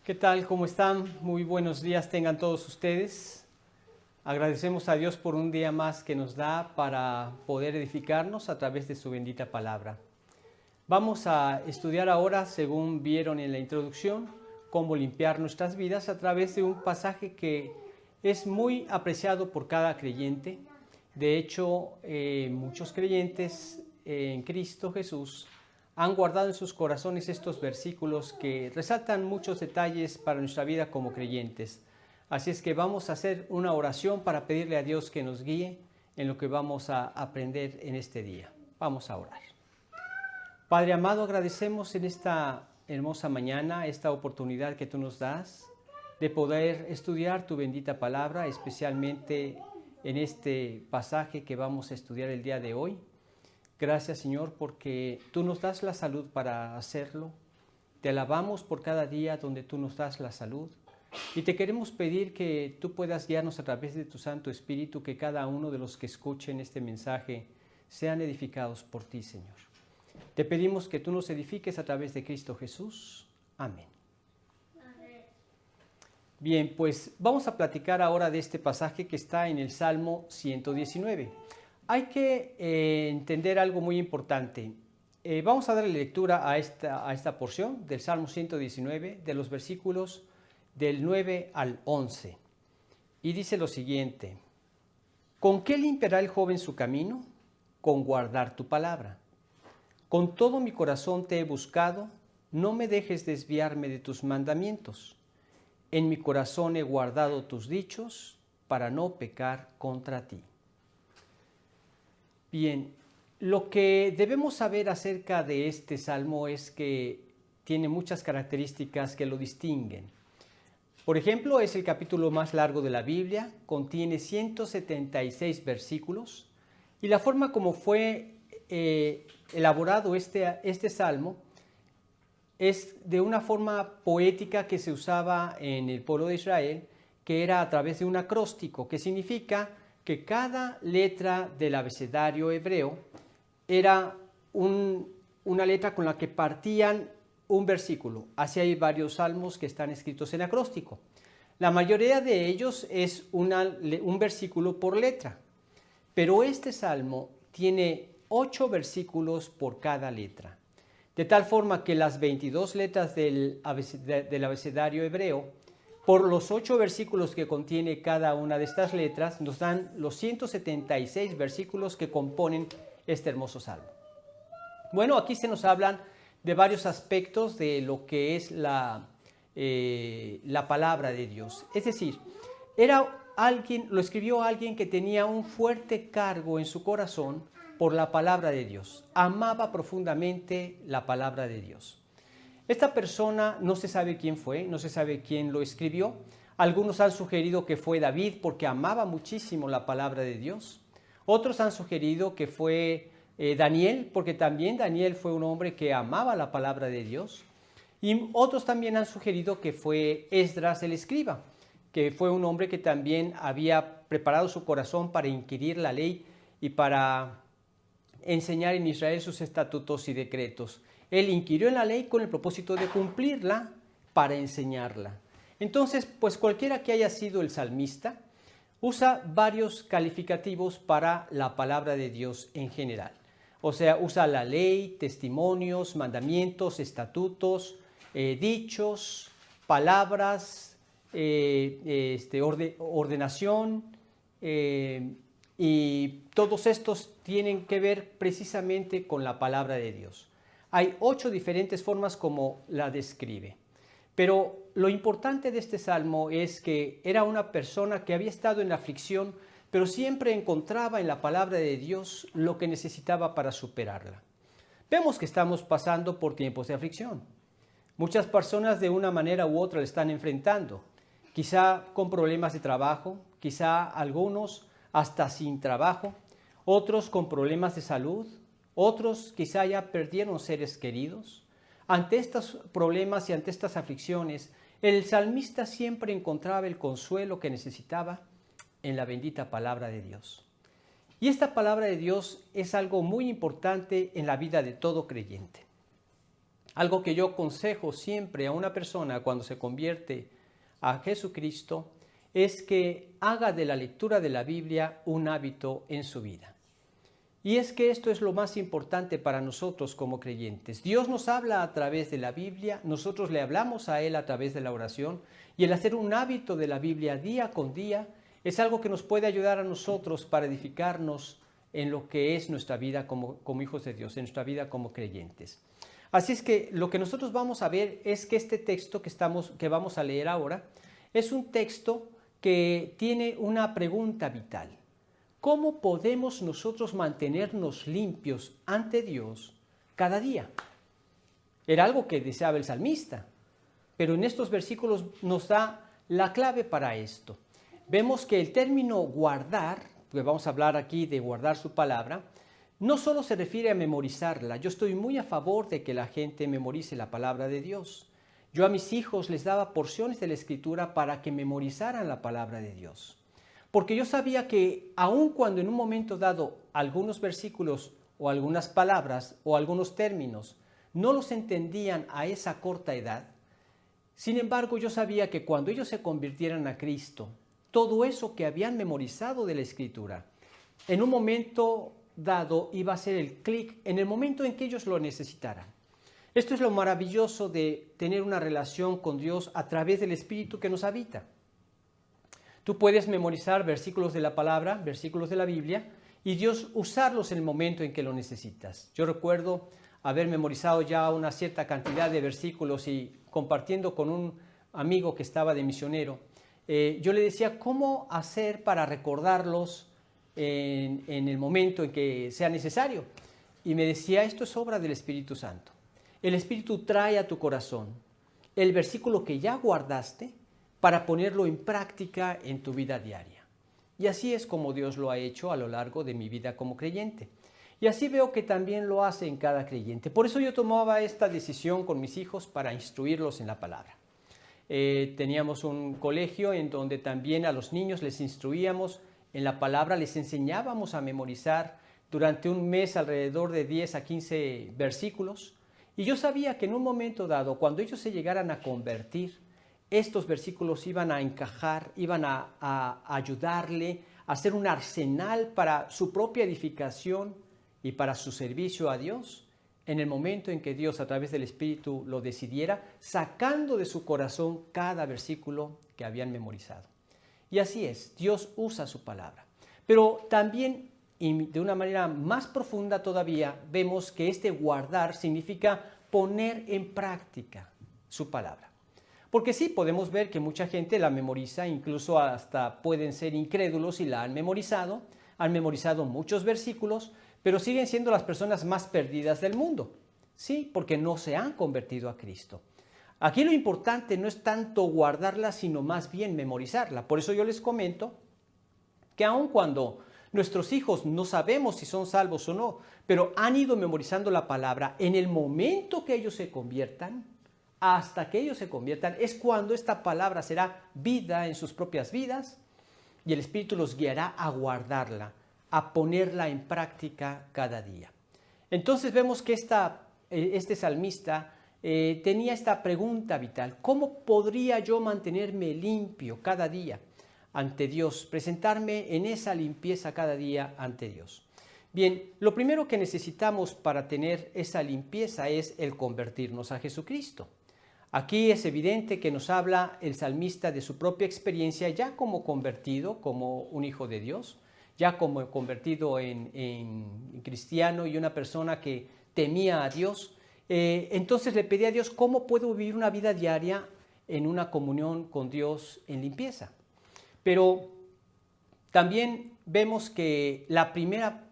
¿Qué tal? ¿Cómo están? Muy buenos días tengan todos ustedes. Agradecemos a Dios por un día más que nos da para poder edificarnos a través de su bendita palabra. Vamos a estudiar ahora, según vieron en la introducción, cómo limpiar nuestras vidas a través de un pasaje que es muy apreciado por cada creyente. De hecho, muchos creyentes en Cristo Jesús han guardado en sus corazones estos versículos que resaltan muchos detalles para nuestra vida como creyentes. Así es que vamos a hacer una oración para pedirle a Dios que nos guíe en lo que vamos a aprender en este día. Vamos a orar. Padre amado, agradecemos en esta hermosa mañana esta oportunidad que tú nos das de poder estudiar tu bendita palabra, especialmente en este pasaje que vamos a estudiar el día de hoy. Gracias, Señor, porque tú nos das la salud para hacerlo. Te alabamos por cada día donde tú nos das la salud. Y te queremos pedir que tú puedas guiarnos a través de tu Santo Espíritu, que cada uno de los que escuchen este mensaje sean edificados por ti, Señor. Te pedimos que tú nos edifiques a través de Cristo Jesús. Amén. Bien, pues vamos a platicar ahora de este pasaje que está en el Salmo 119. Hay que entender algo muy importante. Vamos a darle lectura a esta porción del Salmo 119, de los versículos del 9 al 11. Y dice lo siguiente: ¿Con qué limpiará el joven su camino? Con guardar tu palabra. Con todo mi corazón te he buscado, no me dejes desviarme de tus mandamientos. En mi corazón he guardado tus dichos para no pecar contra ti. Bien, lo que debemos saber acerca de este salmo es que tiene muchas características que lo distinguen. Por ejemplo, es el capítulo más largo de la Biblia, contiene 176 versículos, y la forma como fue elaborado este salmo es de una forma poética que se usaba en el pueblo de Israel, que era a través de un acróstico, que significa que cada letra del abecedario hebreo era una letra con la que partían un versículo. Así hay varios salmos que están escritos en acróstico. La mayoría de ellos es un versículo por letra, pero este salmo tiene 8 versículos por cada letra, de tal forma que las 22 letras del abecedario hebreo, por los 8 versículos que contiene cada una de estas letras, nos dan los 176 versículos que componen este hermoso salmo. Bueno, aquí se nos hablan de varios aspectos de lo que es la palabra de Dios. Es decir, lo escribió alguien que tenía un fuerte cargo en su corazón por la palabra de Dios. Amaba profundamente la palabra de Dios. Esta persona no se sabe quién fue, no se sabe quién lo escribió. Algunos han sugerido que fue David porque amaba muchísimo la palabra de Dios. Otros han sugerido que fue Daniel, porque también Daniel fue un hombre que amaba la palabra de Dios. Y otros también han sugerido que fue Esdras el escriba, que fue un hombre que también había preparado su corazón para inquirir la ley y para enseñar en Israel sus estatutos y decretos. Él inquirió en la ley con el propósito de cumplirla para enseñarla. Entonces, pues cualquiera que haya sido el salmista, usa varios calificativos para la palabra de Dios en general. O sea, usa la ley, testimonios, mandamientos, estatutos, dichos, palabras, ordenación, y todos estos tienen que ver precisamente con la palabra de Dios. Hay 8 diferentes formas como la describe. Pero lo importante de este salmo es que era una persona que había estado en la aflicción, pero siempre encontraba en la palabra de Dios lo que necesitaba para superarla. Vemos que estamos pasando por tiempos de aflicción. Muchas personas de una manera u otra le están enfrentando, quizá con problemas de trabajo, quizá algunos hasta sin trabajo, otros con problemas de salud, otros quizá ya perdieron seres queridos. Ante estos problemas y ante estas aflicciones, el salmista siempre encontraba el consuelo que necesitaba en la bendita palabra de Dios. Y esta palabra de Dios es algo muy importante en la vida de todo creyente. Algo que yo aconsejo siempre a una persona cuando se convierte a Jesucristo es que haga de la lectura de la Biblia un hábito en su vida. Y es que esto es lo más importante para nosotros como creyentes. Dios nos habla a través de la Biblia, nosotros le hablamos a Él a través de la oración, y el hacer un hábito de la Biblia día con día es algo que nos puede ayudar a nosotros para edificarnos en lo que es nuestra vida como hijos de Dios, en nuestra vida como creyentes. Así es que lo que nosotros vamos a ver es que este texto que vamos a leer ahora es un texto que tiene una pregunta vital. ¿Cómo podemos nosotros mantenernos limpios ante Dios cada día? Era algo que deseaba el salmista, pero en estos versículos nos da la clave para esto. Vemos que el término guardar, porque vamos a hablar aquí de guardar su palabra, no solo se refiere a memorizarla. Yo estoy muy a favor de que la gente memorice la palabra de Dios. Yo a mis hijos les daba porciones de la Escritura para que memorizaran la palabra de Dios. Porque yo sabía que aun cuando en un momento dado algunos versículos o algunas palabras o algunos términos no los entendían a esa corta edad, sin embargo yo sabía que cuando ellos se convirtieran a Cristo, todo eso que habían memorizado de la Escritura, en un momento dado iba a ser el clic en el momento en que ellos lo necesitaran. Esto es lo maravilloso de tener una relación con Dios a través del Espíritu que nos habita. Tú puedes memorizar versículos de la palabra, versículos de la Biblia, y Dios usarlos en el momento en que lo necesitas. Yo recuerdo haber memorizado ya una cierta cantidad de versículos y compartiendo con un amigo que estaba de misionero, yo le decía cómo hacer para recordarlos en el momento en que sea necesario. Y me decía, esto es obra del Espíritu Santo. El Espíritu trae a tu corazón el versículo que ya guardaste para ponerlo en práctica en tu vida diaria. Y así es como Dios lo ha hecho a lo largo de mi vida como creyente. Y así veo que también lo hace en cada creyente. Por eso yo tomaba esta decisión con mis hijos para instruirlos en la palabra. Teníamos un colegio en donde también a los niños les instruíamos en la palabra, les enseñábamos a memorizar durante un mes alrededor de 10 a 15 versículos. Y yo sabía que en un momento dado, cuando ellos se llegaran a convertir, estos versículos iban a encajar, iban a ayudarle a hacer un arsenal para su propia edificación y para su servicio a Dios, en el momento en que Dios a través del Espíritu lo decidiera, sacando de su corazón cada versículo que habían memorizado. Y así es, Dios usa su palabra. Pero también, y de una manera más profunda todavía, vemos que este guardar significa poner en práctica su palabra. Porque sí, podemos ver que mucha gente la memoriza, incluso hasta pueden ser incrédulos y la han memorizado muchos versículos, pero siguen siendo las personas más perdidas del mundo. Sí, porque no se han convertido a Cristo. Aquí lo importante no es tanto guardarla, sino más bien memorizarla. Por eso yo les comento que aun cuando nuestros hijos no sabemos si son salvos o no, pero han ido memorizando la palabra, en el momento que ellos se conviertan, hasta que ellos se conviertan, es cuando esta palabra será vida en sus propias vidas y el Espíritu los guiará a guardarla, a ponerla en práctica cada día. Entonces vemos que este salmista tenía esta pregunta vital: ¿cómo podría yo mantenerme limpio cada día ante Dios? Presentarme en esa limpieza cada día ante Dios. Bien, lo primero que necesitamos para tener esa limpieza es el convertirnos a Jesucristo. Aquí es evidente que nos habla el salmista de su propia experiencia ya como convertido, como un hijo de Dios, ya como convertido en cristiano y una persona que temía a Dios. Entonces le pedí a Dios, ¿cómo puedo vivir una vida diaria en una comunión con Dios en limpieza? Pero también vemos que la primera,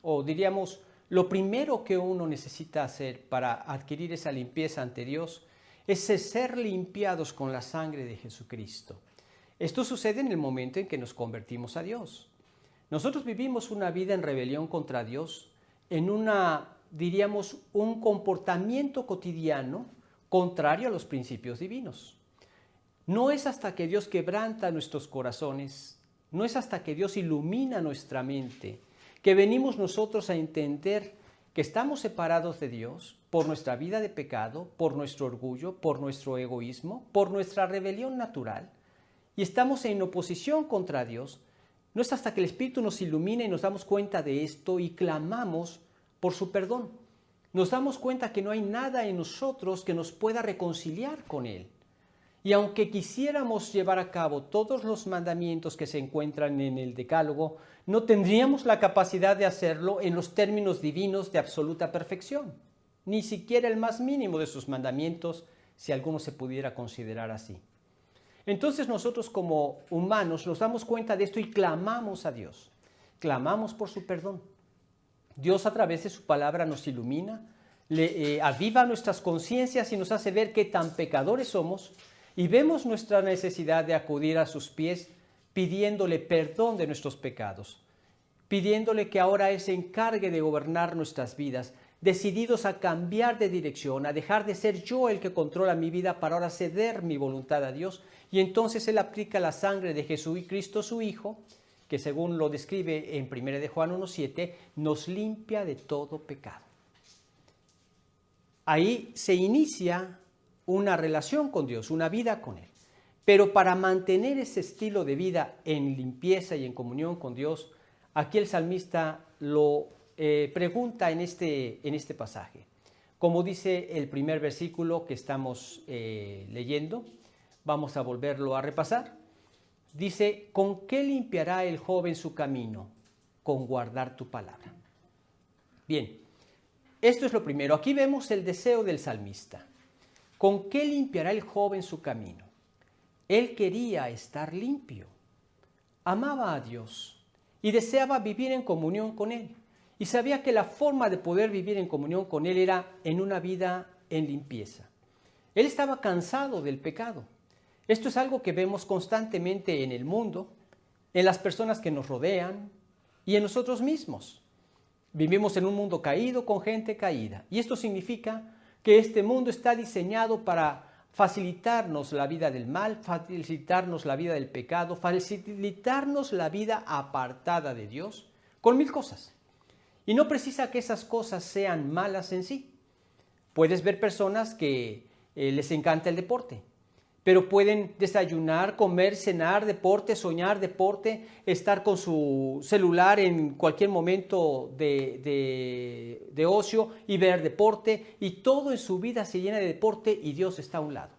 o diríamos, lo primero que uno necesita hacer para adquirir esa limpieza ante Dios es ser limpiados con la sangre de Jesucristo. Esto sucede en el momento en que nos convertimos a Dios. Nosotros vivimos una vida en rebelión contra Dios, en un comportamiento cotidiano contrario a los principios divinos. No es hasta que Dios quebranta nuestros corazones, no es hasta que Dios ilumina nuestra mente, que venimos nosotros a entender que estamos separados de Dios por nuestra vida de pecado, por nuestro orgullo, por nuestro egoísmo, por nuestra rebelión natural, y estamos en oposición contra Dios, no es hasta que el Espíritu nos ilumina y nos damos cuenta de esto y clamamos por su perdón. Nos damos cuenta que no hay nada en nosotros que nos pueda reconciliar con Él. Y aunque quisiéramos llevar a cabo todos los mandamientos que se encuentran en el Decálogo, no tendríamos la capacidad de hacerlo en los términos divinos de absoluta perfección, ni siquiera el más mínimo de sus mandamientos, si alguno se pudiera considerar así. Entonces nosotros como humanos nos damos cuenta de esto y clamamos a Dios, clamamos por su perdón. Dios a través de su palabra nos ilumina, aviva nuestras conciencias y nos hace ver qué tan pecadores somos y vemos nuestra necesidad de acudir a sus pies pidiéndole perdón de nuestros pecados, pidiéndole que ahora Él se encargue de gobernar nuestras vidas, decididos a cambiar de dirección, a dejar de ser yo el que controla mi vida para ahora ceder mi voluntad a Dios. Y entonces Él aplica la sangre de Jesucristo, su Hijo, que según lo describe en 1 de Juan 1:7, nos limpia de todo pecado. Ahí se inicia una relación con Dios, una vida con Él. Pero para mantener ese estilo de vida en limpieza y en comunión con Dios, aquí el salmista lo pregunta en este pasaje. Como dice el primer versículo que estamos leyendo, vamos a volverlo a repasar. Dice, ¿con qué limpiará el joven su camino? Con guardar tu palabra. Bien, esto es lo primero. Aquí vemos el deseo del salmista. ¿Con qué limpiará el joven su camino? Él quería estar limpio. Amaba a Dios y deseaba vivir en comunión con Él. Y sabía que la forma de poder vivir en comunión con Él era en una vida en limpieza. Él estaba cansado del pecado. Esto es algo que vemos constantemente en el mundo, en las personas que nos rodean y en nosotros mismos. Vivimos en un mundo caído con gente caída. Y esto significa que este mundo está diseñado para facilitarnos la vida del mal, facilitarnos la vida del pecado, facilitarnos la vida apartada de Dios con mil cosas. Y no precisa que esas cosas sean malas en sí. Puedes ver personas que les encanta el deporte, pero pueden desayunar, comer, cenar, deporte, soñar deporte, estar con su celular en cualquier momento de ocio y ver deporte, y todo en su vida se llena de deporte y Dios está a un lado.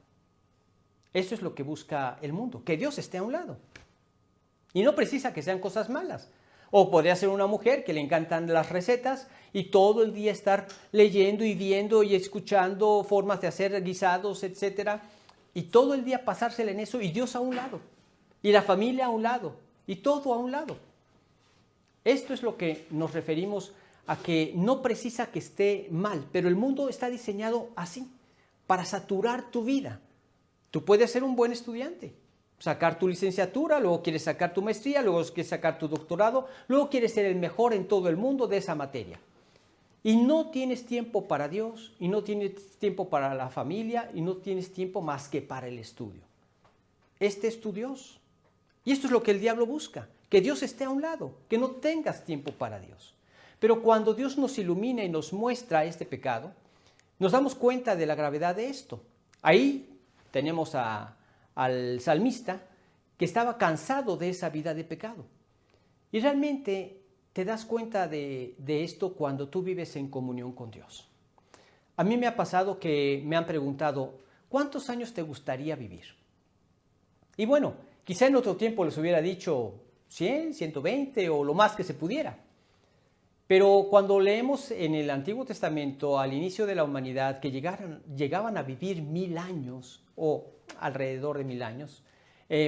Eso es lo que busca el mundo, que Dios esté a un lado. Y no precisa que sean cosas malas. O podría ser una mujer que le encantan las recetas y todo el día estar leyendo y viendo y escuchando formas de hacer guisados, etcétera. Y todo el día pasársela en eso y Dios a un lado, y la familia a un lado, y todo a un lado. Esto es lo que nos referimos a que no precisa que esté mal, pero el mundo está diseñado así, para saturar tu vida. Tú puedes ser un buen estudiante, sacar tu licenciatura, luego quieres sacar tu maestría, luego quieres sacar tu doctorado, luego quieres ser el mejor en todo el mundo de esa materia. Y no tienes tiempo para Dios, y no tienes tiempo para la familia, y no tienes tiempo más que para el estudio. Este es tu Dios. Y esto es lo que el diablo busca, que Dios esté a un lado, que no tengas tiempo para Dios. Pero cuando Dios nos ilumina y nos muestra este pecado, nos damos cuenta de la gravedad de esto. Ahí tenemos al salmista que estaba cansado de esa vida de pecado. Y realmente te das cuenta de esto cuando tú vives en comunión con Dios. A mí me ha pasado que me han preguntado, ¿cuántos años te gustaría vivir? Y bueno, quizá en otro tiempo les hubiera dicho 100, 120 o lo más que se pudiera. Pero cuando leemos en el Antiguo Testamento, al inicio de la humanidad, que llegaban a vivir 1000 años o alrededor de 1000 años,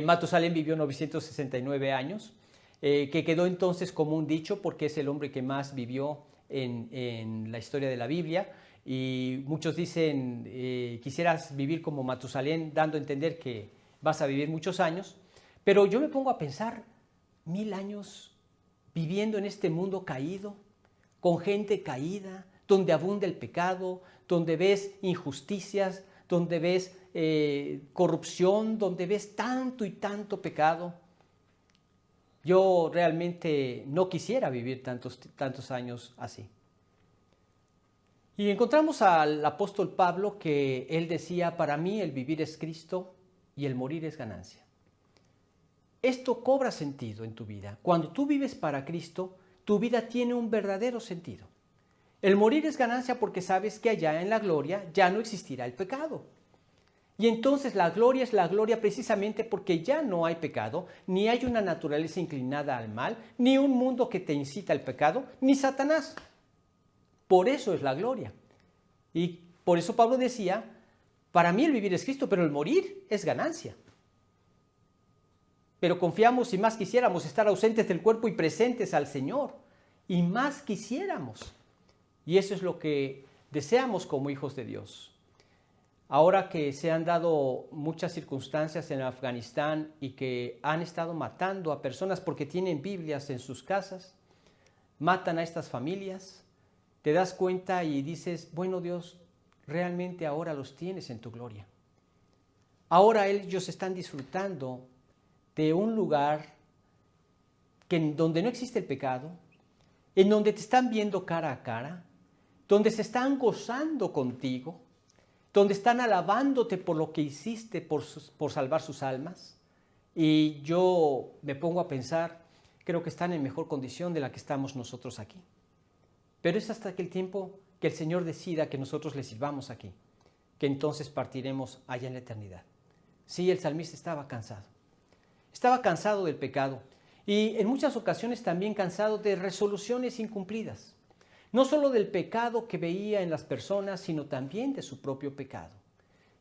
Matusalén vivió 969 años, que quedó entonces como un dicho porque es el hombre que más vivió en la historia de la Biblia, y muchos dicen, quisieras vivir como Matusalén, dando a entender que vas a vivir muchos años, pero yo me pongo a pensar, 1000 años viviendo en este mundo caído, con gente caída, donde abunda el pecado, donde ves injusticias, donde ves corrupción, donde ves tanto y tanto pecado. Yo realmente no quisiera vivir tantos años así. Y encontramos al apóstol Pablo que él decía, para mí el vivir es Cristo y el morir es ganancia. Esto cobra sentido en tu vida. Cuando tú vives para Cristo, tu vida tiene un verdadero sentido. El morir es ganancia porque sabes que allá en la gloria ya no existirá el pecado. Y entonces la gloria es la gloria precisamente porque ya no hay pecado, ni hay una naturaleza inclinada al mal, ni un mundo que te incita al pecado, ni Satanás. Por eso es la gloria. Y por eso Pablo decía, para mí el vivir es Cristo, pero el morir es ganancia. Pero confiamos y más quisiéramos estar ausentes del cuerpo y presentes al Señor. Y más quisiéramos. Y eso es lo que deseamos como hijos de Dios. Ahora que se han dado muchas circunstancias en Afganistán y que han estado matando a personas porque tienen Biblias en sus casas, matan a estas familias, te das cuenta y dices, bueno Dios, realmente ahora los tienes en tu gloria. Ahora ellos están disfrutando de un lugar donde no existe el pecado, en donde te están viendo cara a cara, donde se están gozando contigo, donde están alabándote por lo que hiciste por salvar sus almas. Y yo me pongo a pensar, creo que están en mejor condición de la que estamos nosotros aquí. Pero es hasta que el tiempo que el Señor decida que nosotros le sirvamos aquí, que entonces partiremos allá en la eternidad. Sí, el salmista estaba cansado. Estaba cansado del pecado y en muchas ocasiones también cansado de resoluciones incumplidas. No solo del pecado que veía en las personas, sino también de su propio pecado.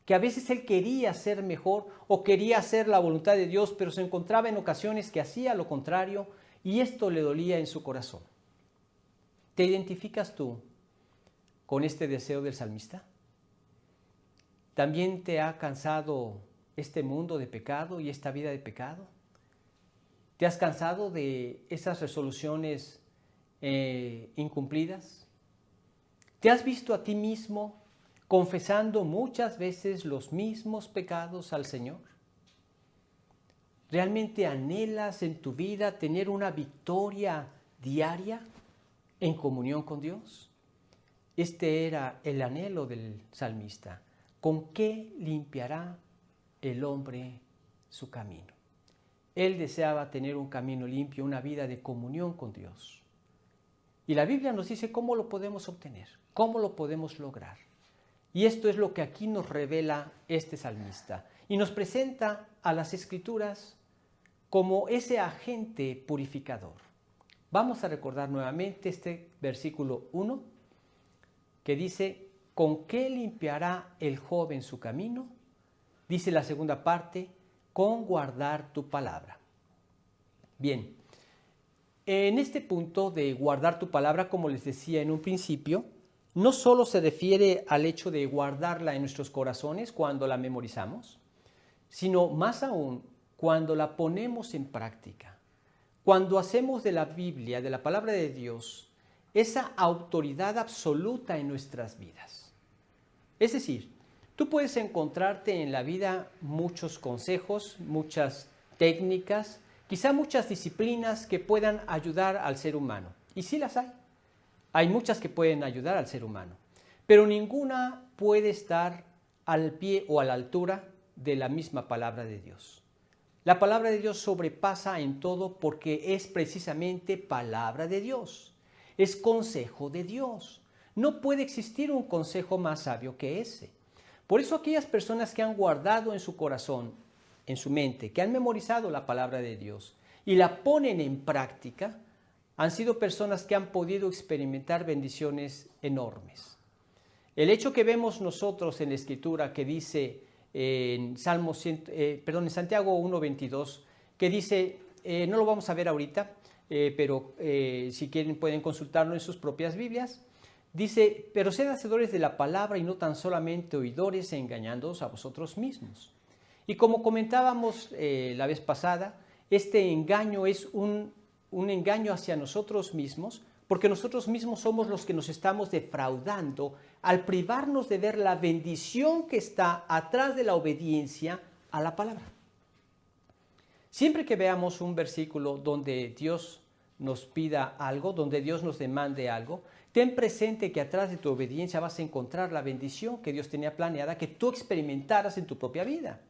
Que a veces él quería ser mejor o quería hacer la voluntad de Dios, pero se encontraba en ocasiones que hacía lo contrario y esto le dolía en su corazón. ¿Te identificas tú con este deseo del salmista? ¿También te ha cansado este mundo de pecado y esta vida de pecado? ¿Te has cansado de esas resoluciones incumplidas? ¿Te has visto a ti mismo confesando muchas veces los mismos pecados al Señor? ¿Realmente anhelas en tu vida tener una victoria diaria en comunión con Dios? Este era el anhelo del salmista. ¿Con qué limpiará el hombre su camino? Él deseaba tener un camino limpio, una vida de comunión con Dios. Y la Biblia nos dice cómo lo podemos obtener, cómo lo podemos lograr. Y esto es lo que aquí nos revela este salmista. Y nos presenta a las Escrituras como ese agente purificador. Vamos a recordar nuevamente este versículo 1 que dice, ¿con qué limpiará el joven su camino? Dice la segunda parte, con guardar tu palabra. Bien, en este punto de guardar tu palabra, como les decía en un principio, no solo se refiere al hecho de guardarla en nuestros corazones cuando la memorizamos, sino más aún cuando la ponemos en práctica, cuando hacemos de la Biblia, de la palabra de Dios, esa autoridad absoluta en nuestras vidas. Es decir, tú puedes encontrarte en la vida muchos consejos, muchas técnicas, quizá muchas disciplinas que puedan ayudar al ser humano. Y sí las hay. Hay muchas que pueden ayudar al ser humano. Pero ninguna puede estar al pie o a la altura de la misma palabra de Dios. La palabra de Dios sobrepasa en todo porque es precisamente palabra de Dios. Es consejo de Dios. No puede existir un consejo más sabio que ese. Por eso aquellas personas que han guardado en su corazón, en su mente, que han memorizado la palabra de Dios y la ponen en práctica, han sido personas que han podido experimentar bendiciones enormes. El hecho que vemos nosotros en la Escritura que dice en Santiago 1:22, que dice, no lo vamos a ver ahorita, pero si quieren pueden consultarlo en sus propias Biblias. Dice, pero sed hacedores de la palabra y no tan solamente oidores, engañándoos a vosotros mismos. Y como comentábamos la vez pasada, este engaño es un engaño hacia nosotros mismos, porque nosotros mismos somos los que nos estamos defraudando al privarnos de ver la bendición que está atrás de la obediencia a la palabra. Siempre que veamos un versículo donde Dios nos pida algo, donde Dios nos demande algo, ten presente que atrás de tu obediencia vas a encontrar la bendición que Dios tenía planeada que tú experimentaras en tu propia vida.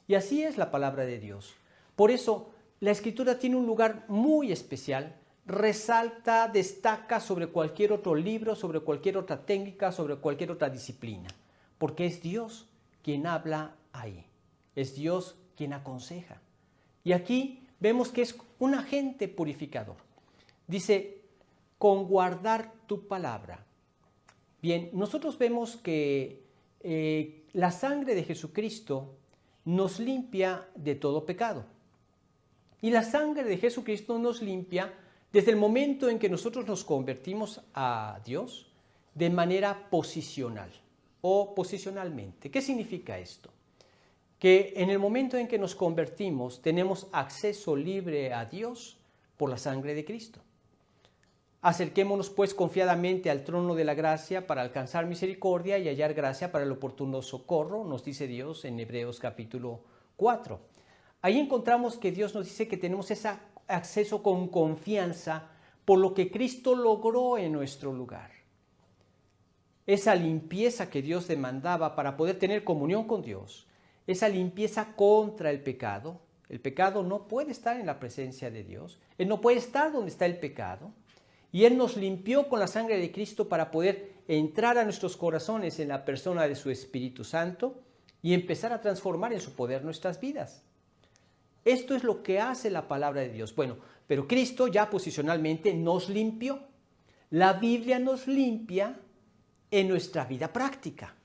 Y así es la palabra de Dios. Por eso, la Escritura tiene un lugar muy especial, resalta, destaca sobre cualquier otro libro, sobre cualquier otra técnica, sobre cualquier otra disciplina, porque es Dios quien habla ahí, es Dios quien aconseja. Y aquí vemos que es un agente purificador. Dice, con guardar tu palabra. Bien, nosotros vemos que la sangre de Jesucristo nos limpia de todo pecado. Y la sangre de Jesucristo nos limpia desde el momento en que nosotros nos convertimos a Dios de manera posicional o posicionalmente. ¿Qué significa esto? Que en el momento en que nos convertimos tenemos acceso libre a Dios por la sangre de Cristo. Acerquémonos pues confiadamente al trono de la gracia para alcanzar misericordia y hallar gracia para el oportuno socorro, nos dice Dios en Hebreos capítulo 4. Ahí encontramos que Dios nos dice que tenemos ese acceso con confianza por lo que Cristo logró en nuestro lugar. Esa limpieza que Dios demandaba para poder tener comunión con Dios, esa limpieza contra el pecado. El pecado no puede estar en la presencia de Dios, Él no puede estar donde está el pecado. Y Él nos limpió con la sangre de Cristo para poder entrar a nuestros corazones en la persona de su Espíritu Santo y empezar a transformar en su poder nuestras vidas. Esto es lo que hace la palabra de Dios. Bueno, pero Cristo ya posicionalmente nos limpió. La Biblia nos limpia en nuestra vida práctica.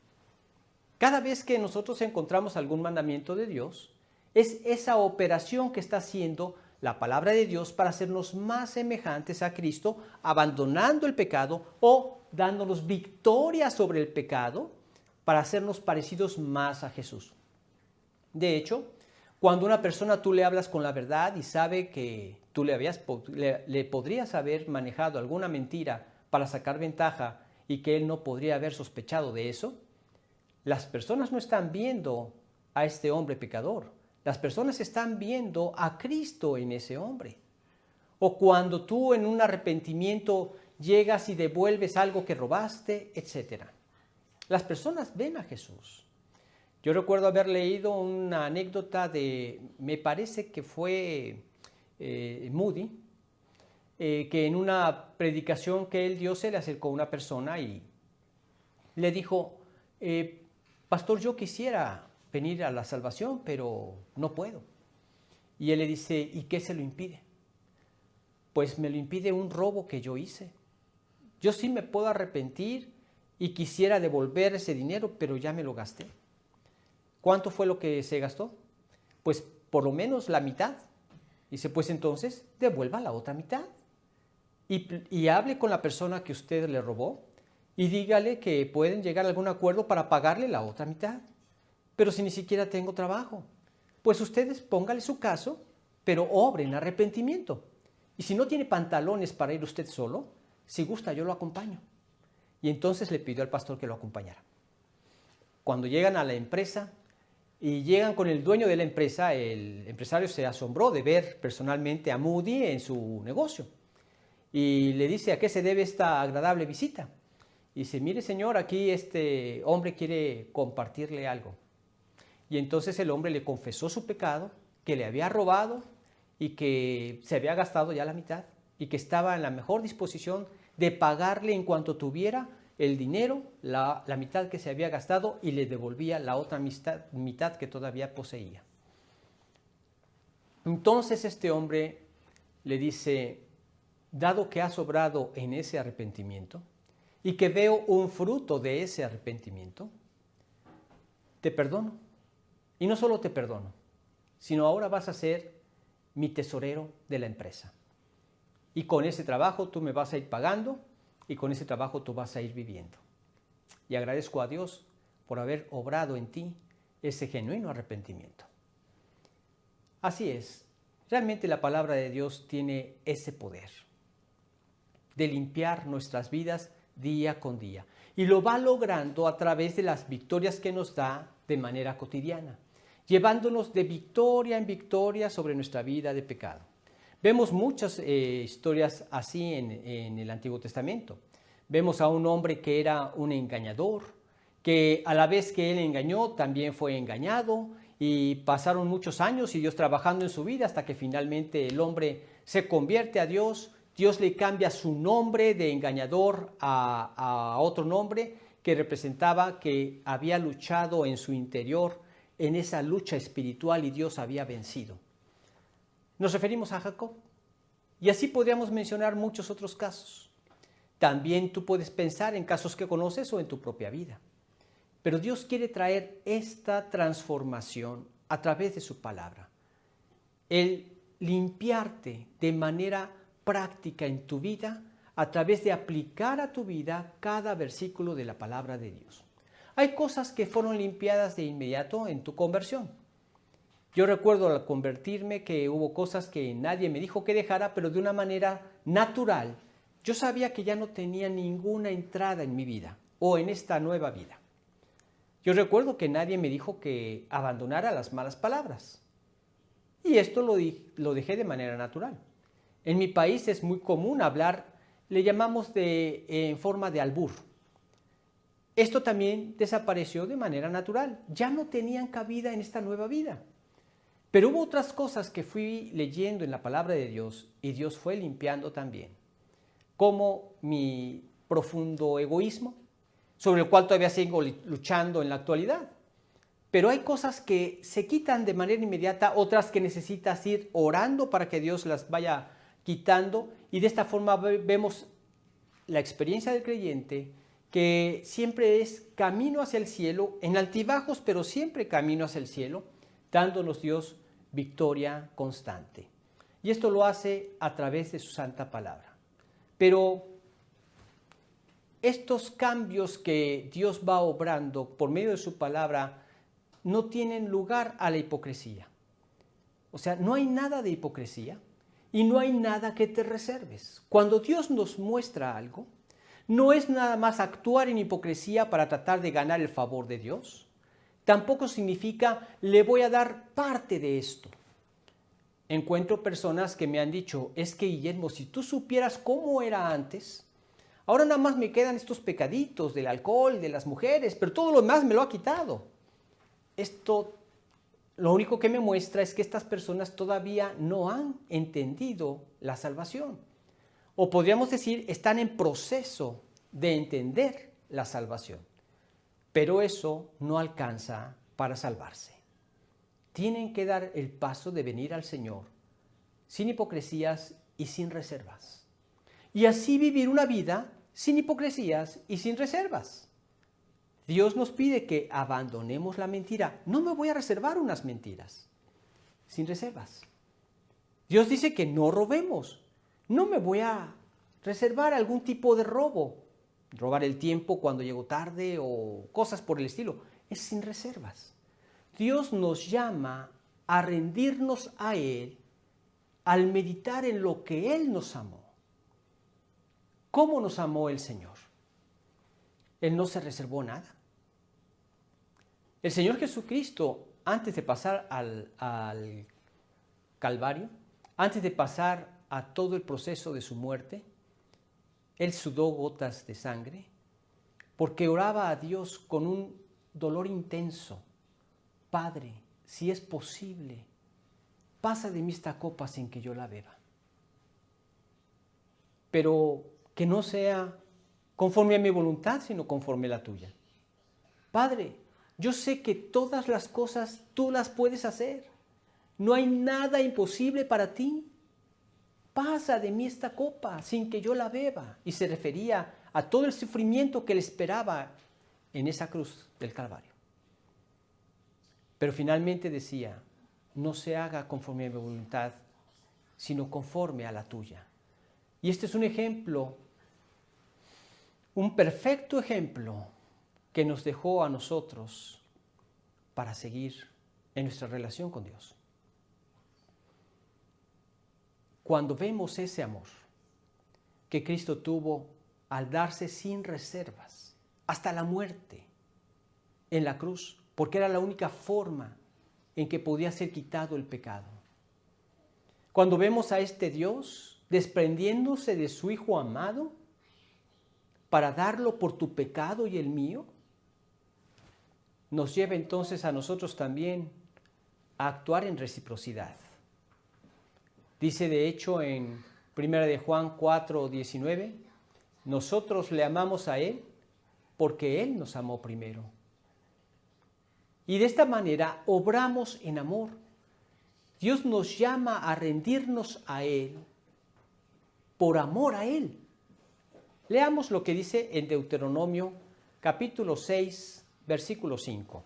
Cada vez que nosotros encontramos algún mandamiento de Dios, es esa operación que está haciendo la palabra de Dios para hacernos más semejantes a Cristo, abandonando el pecado o dándonos victoria sobre el pecado para hacernos parecidos más a Jesús. De hecho, cuando una persona tú le hablas con la verdad y sabe que tú le podrías haber manejado alguna mentira para sacar ventaja y que él no podría haber sospechado de eso, las personas no están viendo a este hombre pecador. Las personas están viendo a Cristo en ese hombre. O cuando tú en un arrepentimiento llegas y devuelves algo que robaste, etc. Las personas ven a Jesús. Yo recuerdo haber leído una anécdota me parece que fue Moody, que en una predicación que él dio se le acercó a una persona y le dijo, pastor, yo quisiera venir a la salvación, pero no puedo. Y él le dice, ¿y qué se lo impide? Pues me lo impide un robo que yo hice. Yo sí me puedo arrepentir y quisiera devolver ese dinero, pero ya me lo gasté. ¿Cuánto fue lo que se gastó? Pues por lo menos la mitad. Dice, pues entonces devuelva la otra mitad. Y hable con la persona que usted le robó y dígale que pueden llegar a algún acuerdo para pagarle la otra mitad. Pero si ni siquiera tengo trabajo, pues ustedes póngale su caso, pero obre en arrepentimiento. Y si no tiene pantalones para ir usted solo, si gusta yo lo acompaño. Y entonces le pidió al pastor que lo acompañara. Cuando llegan a la empresa y llegan con el dueño de la empresa, el empresario se asombró de ver personalmente a Moody en su negocio. Y le dice, ¿a qué se debe esta agradable visita? Y dice, mire señor, aquí este hombre quiere compartirle algo. Y entonces el hombre le confesó su pecado, que le había robado y que se había gastado ya la mitad y que estaba en la mejor disposición de pagarle en cuanto tuviera el dinero, la mitad que se había gastado y le devolvía la otra mitad que todavía poseía. Entonces este hombre le dice, dado que has obrado en ese arrepentimiento y que veo un fruto de ese arrepentimiento, te perdono. Y no solo te perdono, sino ahora vas a ser mi tesorero de la empresa. Y con ese trabajo tú me vas a ir pagando y con ese trabajo tú vas a ir viviendo. Y agradezco a Dios por haber obrado en ti ese genuino arrepentimiento. Así es, realmente la palabra de Dios tiene ese poder de limpiar nuestras vidas día con día. Y lo va logrando a través de las victorias que nos da de manera cotidiana, llevándonos de victoria en victoria sobre nuestra vida de pecado. Vemos muchas historias así en el Antiguo Testamento. Vemos a un hombre que era un engañador, que a la vez que él engañó, también fue engañado, y pasaron muchos años y Dios trabajando en su vida hasta que finalmente el hombre se convierte a Dios. Dios le cambia su nombre de engañador a otro nombre que representaba que había luchado en su interior, en esa lucha espiritual, y Dios había vencido. Nos referimos a Jacob. Y así podríamos mencionar muchos otros casos. También tú puedes pensar en casos que conoces o en tu propia vida. Pero Dios quiere traer esta transformación a través de su palabra. El limpiarte de manera práctica en tu vida a través de aplicar a tu vida cada versículo de la palabra de Dios. Hay cosas que fueron limpiadas de inmediato en tu conversión. Yo recuerdo al convertirme que hubo cosas que nadie me dijo que dejara, pero de una manera natural. Yo sabía que ya no tenía ninguna entrada en mi vida o en esta nueva vida. Yo recuerdo que nadie me dijo que abandonara las malas palabras. Y esto lo dejé de manera natural. En mi país es muy común hablar, le llamamos en forma de albur. Esto también desapareció de manera natural. Ya no tenían cabida en esta nueva vida. Pero hubo otras cosas que fui leyendo en la palabra de Dios y Dios fue limpiando también. Como mi profundo egoísmo, sobre el cual todavía sigo luchando en la actualidad. Pero hay cosas que se quitan de manera inmediata, otras que necesitas ir orando para que Dios las vaya quitando, y de esta forma vemos la experiencia del creyente que siempre es camino hacia el cielo, en altibajos, pero siempre camino hacia el cielo, dándonos Dios victoria constante. Y esto lo hace a través de su santa palabra. Pero estos cambios que Dios va obrando por medio de su palabra no tienen lugar a la hipocresía. O sea, no hay nada de hipocresía y no hay nada que te reserves. Cuando Dios nos muestra algo, no es nada más actuar en hipocresía para tratar de ganar el favor de Dios. Tampoco significa le voy a dar parte de esto. Encuentro personas que me han dicho, es que Guillermo, si tú supieras cómo era antes, ahora nada más me quedan estos pecaditos del alcohol, de las mujeres, pero todo lo demás me lo ha quitado. Esto lo único que me muestra es que estas personas todavía no han entendido la salvación. O podríamos decir, están en proceso de entender la salvación. Pero eso no alcanza para salvarse. Tienen que dar el paso de venir al Señor sin hipocresías y sin reservas. Y así vivir una vida sin hipocresías y sin reservas. Dios nos pide que abandonemos la mentira. No me voy a reservar unas mentiras, sin reservas. Dios dice que no robemos. No me voy a reservar algún tipo de robo. Robar el tiempo cuando llego tarde o cosas por el estilo. Es sin reservas. Dios nos llama a rendirnos a Él al meditar en lo que Él nos amó. ¿Cómo nos amó el Señor? Él no se reservó nada. El Señor Jesucristo, antes de pasar al Calvario, antes de pasar a todo el proceso de su muerte, Él sudó gotas de sangre porque oraba a Dios con un dolor intenso. Padre, si es posible, pasa de mí esta copa sin que yo la beba. Pero que no sea conforme a mi voluntad, sino conforme a la tuya. Padre, yo sé que todas las cosas tú las puedes hacer. No hay nada imposible para ti. Pasa de mí esta copa sin que yo la beba. Y se refería a todo el sufrimiento que le esperaba en esa cruz del Calvario. Pero finalmente decía, no se haga conforme a mi voluntad, sino conforme a la tuya. Y este es un ejemplo, un perfecto ejemplo que nos dejó a nosotros para seguir en nuestra relación con Dios. Cuando vemos ese amor que Cristo tuvo al darse sin reservas hasta la muerte en la cruz, porque era la única forma en que podía ser quitado el pecado. Cuando vemos a este Dios desprendiéndose de su Hijo amado para darlo por tu pecado y el mío, nos lleva entonces a nosotros también a actuar en reciprocidad. Dice de hecho en 1 de Juan 4:19, nosotros le amamos a Él porque Él nos amó primero. Y de esta manera obramos en amor. Dios nos llama a rendirnos a Él por amor a Él. Leamos lo que dice en Deuteronomio capítulo 6, versículo 5.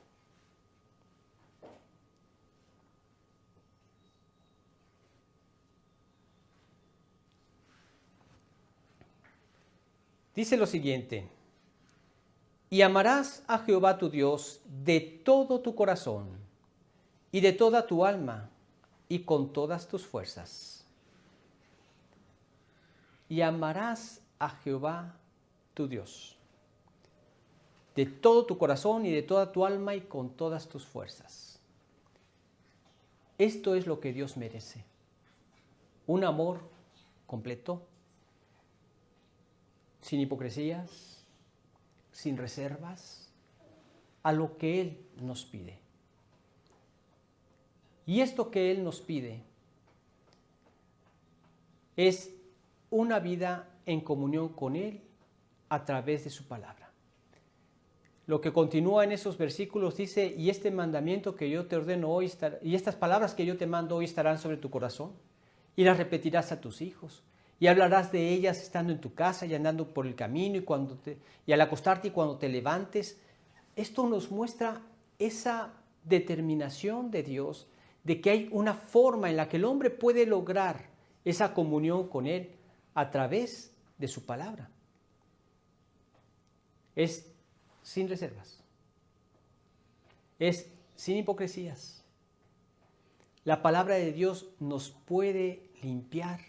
Dice lo siguiente: y amarás a Jehová tu Dios de todo tu corazón y de toda tu alma y con todas tus fuerzas. Y amarás a Jehová tu Dios de todo tu corazón y de toda tu alma y con todas tus fuerzas. Esto es lo que Dios merece. Un amor completo, sin hipocresías, sin reservas, a lo que Él nos pide. Y esto que Él nos pide es una vida en comunión con Él a través de su palabra. Lo que continúa en esos versículos dice: y este mandamiento que yo te ordeno hoy, y estas palabras que yo te mando hoy estarán sobre tu corazón, y las repetirás a tus hijos, y hablarás de ellas estando en tu casa y andando por el camino, y al acostarte y cuando te levantes. Esto nos muestra esa determinación de Dios de que hay una forma en la que el hombre puede lograr esa comunión con Él a través de su palabra. Es sin reservas. Es sin hipocresías. La palabra de Dios nos puede limpiar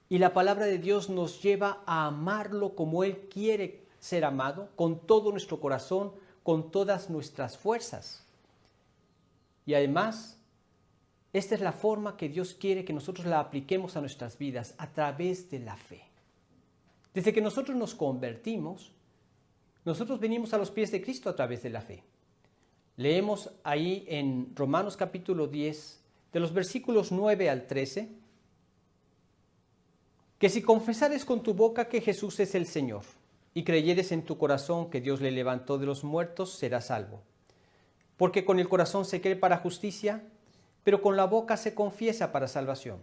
y la palabra de Dios nos lleva a amarlo como Él quiere ser amado, con todo nuestro corazón, con todas nuestras fuerzas. Y además, esta es la forma que Dios quiere que nosotros la apliquemos a nuestras vidas, a través de la fe. Desde que nosotros nos convertimos, nosotros venimos a los pies de Cristo a través de la fe. Leemos ahí en Romanos capítulo 10, de los versículos 9 al 13, que si confesares con tu boca que Jesús es el Señor y creyeres en tu corazón que Dios le levantó de los muertos, serás salvo. Porque con el corazón se cree para justicia, pero con la boca se confiesa para salvación.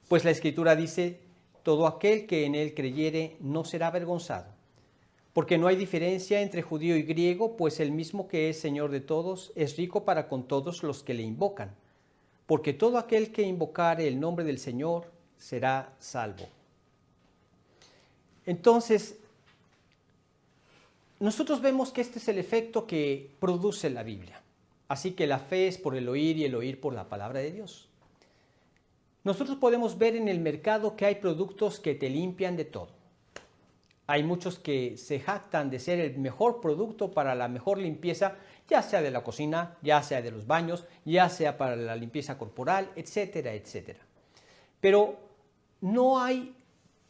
Pues la Escritura dice: todo aquel que en Él creyere no será avergonzado. Porque no hay diferencia entre judío y griego, pues el mismo que es Señor de todos es rico para con todos los que le invocan. Porque todo aquel que invocare el nombre del Señor será salvo. Entonces, nosotros vemos que este es el efecto que produce la Biblia. Así que la fe es por el oír y el oír por la palabra de Dios. Nosotros podemos ver en el mercado que hay productos que te limpian de todo. Hay muchos que se jactan de ser el mejor producto para la mejor limpieza, ya sea de la cocina, ya sea de los baños, ya sea para la limpieza corporal, etcétera, etcétera. Pero no hay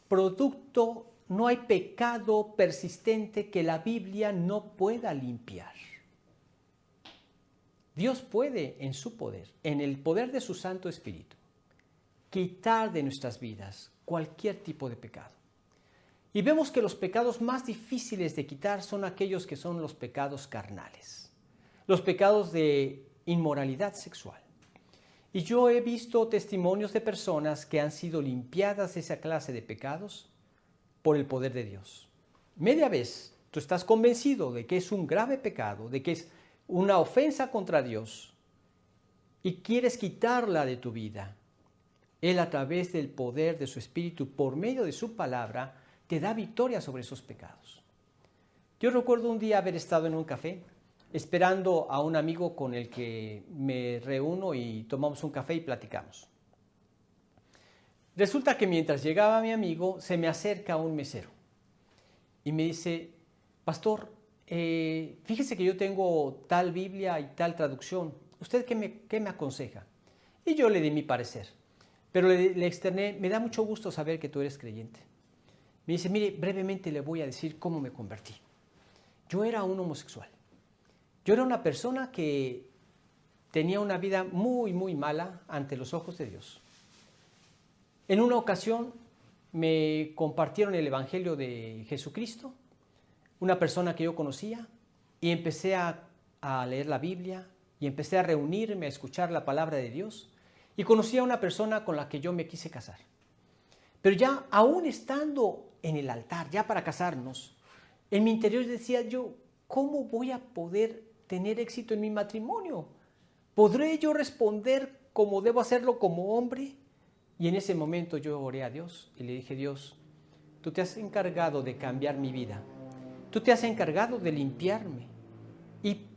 producto, no hay pecado persistente que la Biblia no pueda limpiar. Dios puede, en su poder, en el poder de su Santo Espíritu, quitar de nuestras vidas cualquier tipo de pecado. Y vemos que los pecados más difíciles de quitar son aquellos que son los pecados carnales, los pecados de inmoralidad sexual. Y yo he visto testimonios de personas que han sido limpiadas de esa clase de pecados por el poder de Dios. Media vez tú estás convencido de que es un grave pecado, de que es una ofensa contra Dios y quieres quitarla de tu vida. Él, a través del poder de su Espíritu, por medio de su palabra, te da victoria sobre esos pecados. Yo recuerdo un día haber estado en un café esperando a un amigo con el que me reúno y tomamos un café y platicamos. Resulta que mientras llegaba mi amigo, se me acerca un mesero y me dice: pastor, fíjese que yo tengo tal Biblia y tal traducción. ¿Usted qué me aconseja? Y yo le di mi parecer, pero le externé: me da mucho gusto saber que tú eres creyente. me dice, mire, brevemente le voy a decir cómo me convertí. Yo era un homosexual. Yo era una persona que tenía una vida muy, muy mala ante los ojos de Dios. En una ocasión me compartieron el Evangelio de Jesucristo, una persona que yo conocía, y empecé a leer la Biblia y empecé a reunirme, a escuchar la palabra de Dios, y conocí a una persona con la que yo me quise casar. Pero ya aún estando en el altar, ya para casarnos, en mi interior decía yo, ¿cómo voy a poder tener éxito en mi matrimonio? ¿Podré yo responder como debo hacerlo como hombre? Y en ese momento yo oré a Dios y le dije, Dios, tú te has encargado de cambiar mi vida. Tú te has encargado de limpiarme. Y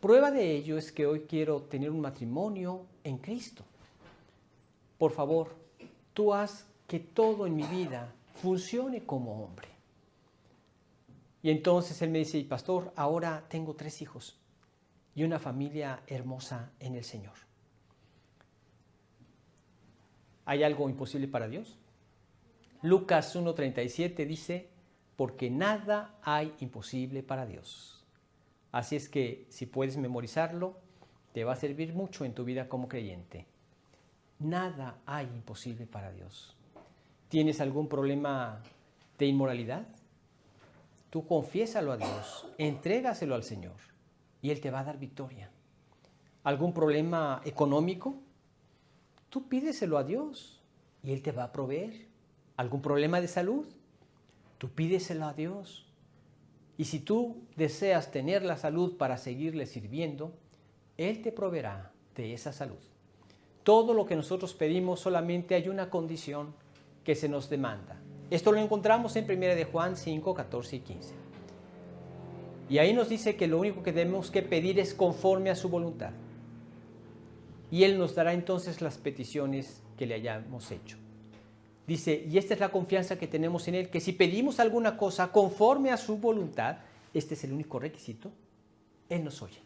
prueba de ello es que hoy quiero tener un matrimonio en Cristo. Por favor, tú haz que todo en mi vida funcione como hombre. Y entonces él me dice, pastor, ahora tengo 3 hijos y una familia hermosa en el Señor. ¿Hay algo imposible para Dios? Lucas 1:37 dice, porque nada hay imposible para Dios. Así es que si puedes memorizarlo, te va a servir mucho en tu vida como creyente. Nada hay imposible para Dios. ¿Tienes algún problema de inmoralidad? Tú confiésalo a Dios, entrégaselo al Señor y Él te va a dar victoria. ¿Algún problema económico? Tú pídeselo a Dios y Él te va a proveer. ¿Algún problema de salud? Tú pídeselo a Dios. Y si tú deseas tener la salud para seguirle sirviendo, Él te proveerá de esa salud. Todo lo que nosotros pedimos, solamente hay una condición que se nos demanda. Esto lo encontramos en 1 de Juan 5, 14 y 15. Y ahí nos dice que lo único que tenemos que pedir es conforme a su voluntad. Y Él nos dará entonces las peticiones que le hayamos hecho. Dice, y esta es la confianza que tenemos en Él, que si pedimos alguna cosa conforme a su voluntad, este es el único requisito, Él nos oye.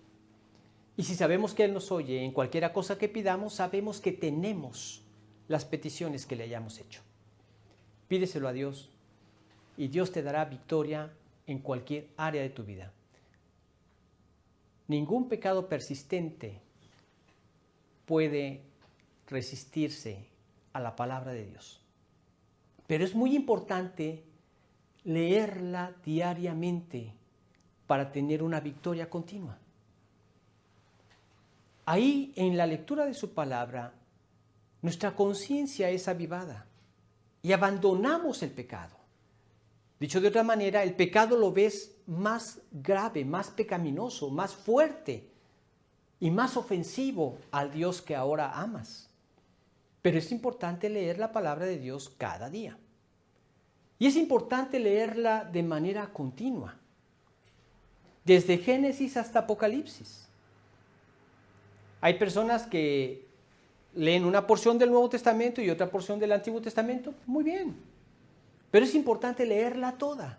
Y si sabemos que Él nos oye en cualquier cosa que pidamos, sabemos que tenemos las peticiones que le hayamos hecho. Pídeselo a Dios y Dios te dará victoria en cualquier área de tu vida. Ningún pecado persistente puede resistirse a la palabra de Dios. Pero es muy importante leerla diariamente para tener una victoria continua. Ahí, en la lectura de su palabra, nuestra conciencia es avivada y abandonamos el pecado. Dicho de otra manera, el pecado lo ves más grave, más pecaminoso, más fuerte y más ofensivo al Dios que ahora amas. Pero es importante leer la palabra de Dios cada día. Y es importante leerla de manera continua, desde Génesis hasta Apocalipsis. Hay personas que leen una porción del Nuevo Testamento y otra porción del Antiguo Testamento. Muy bien. Pero es importante leerla toda,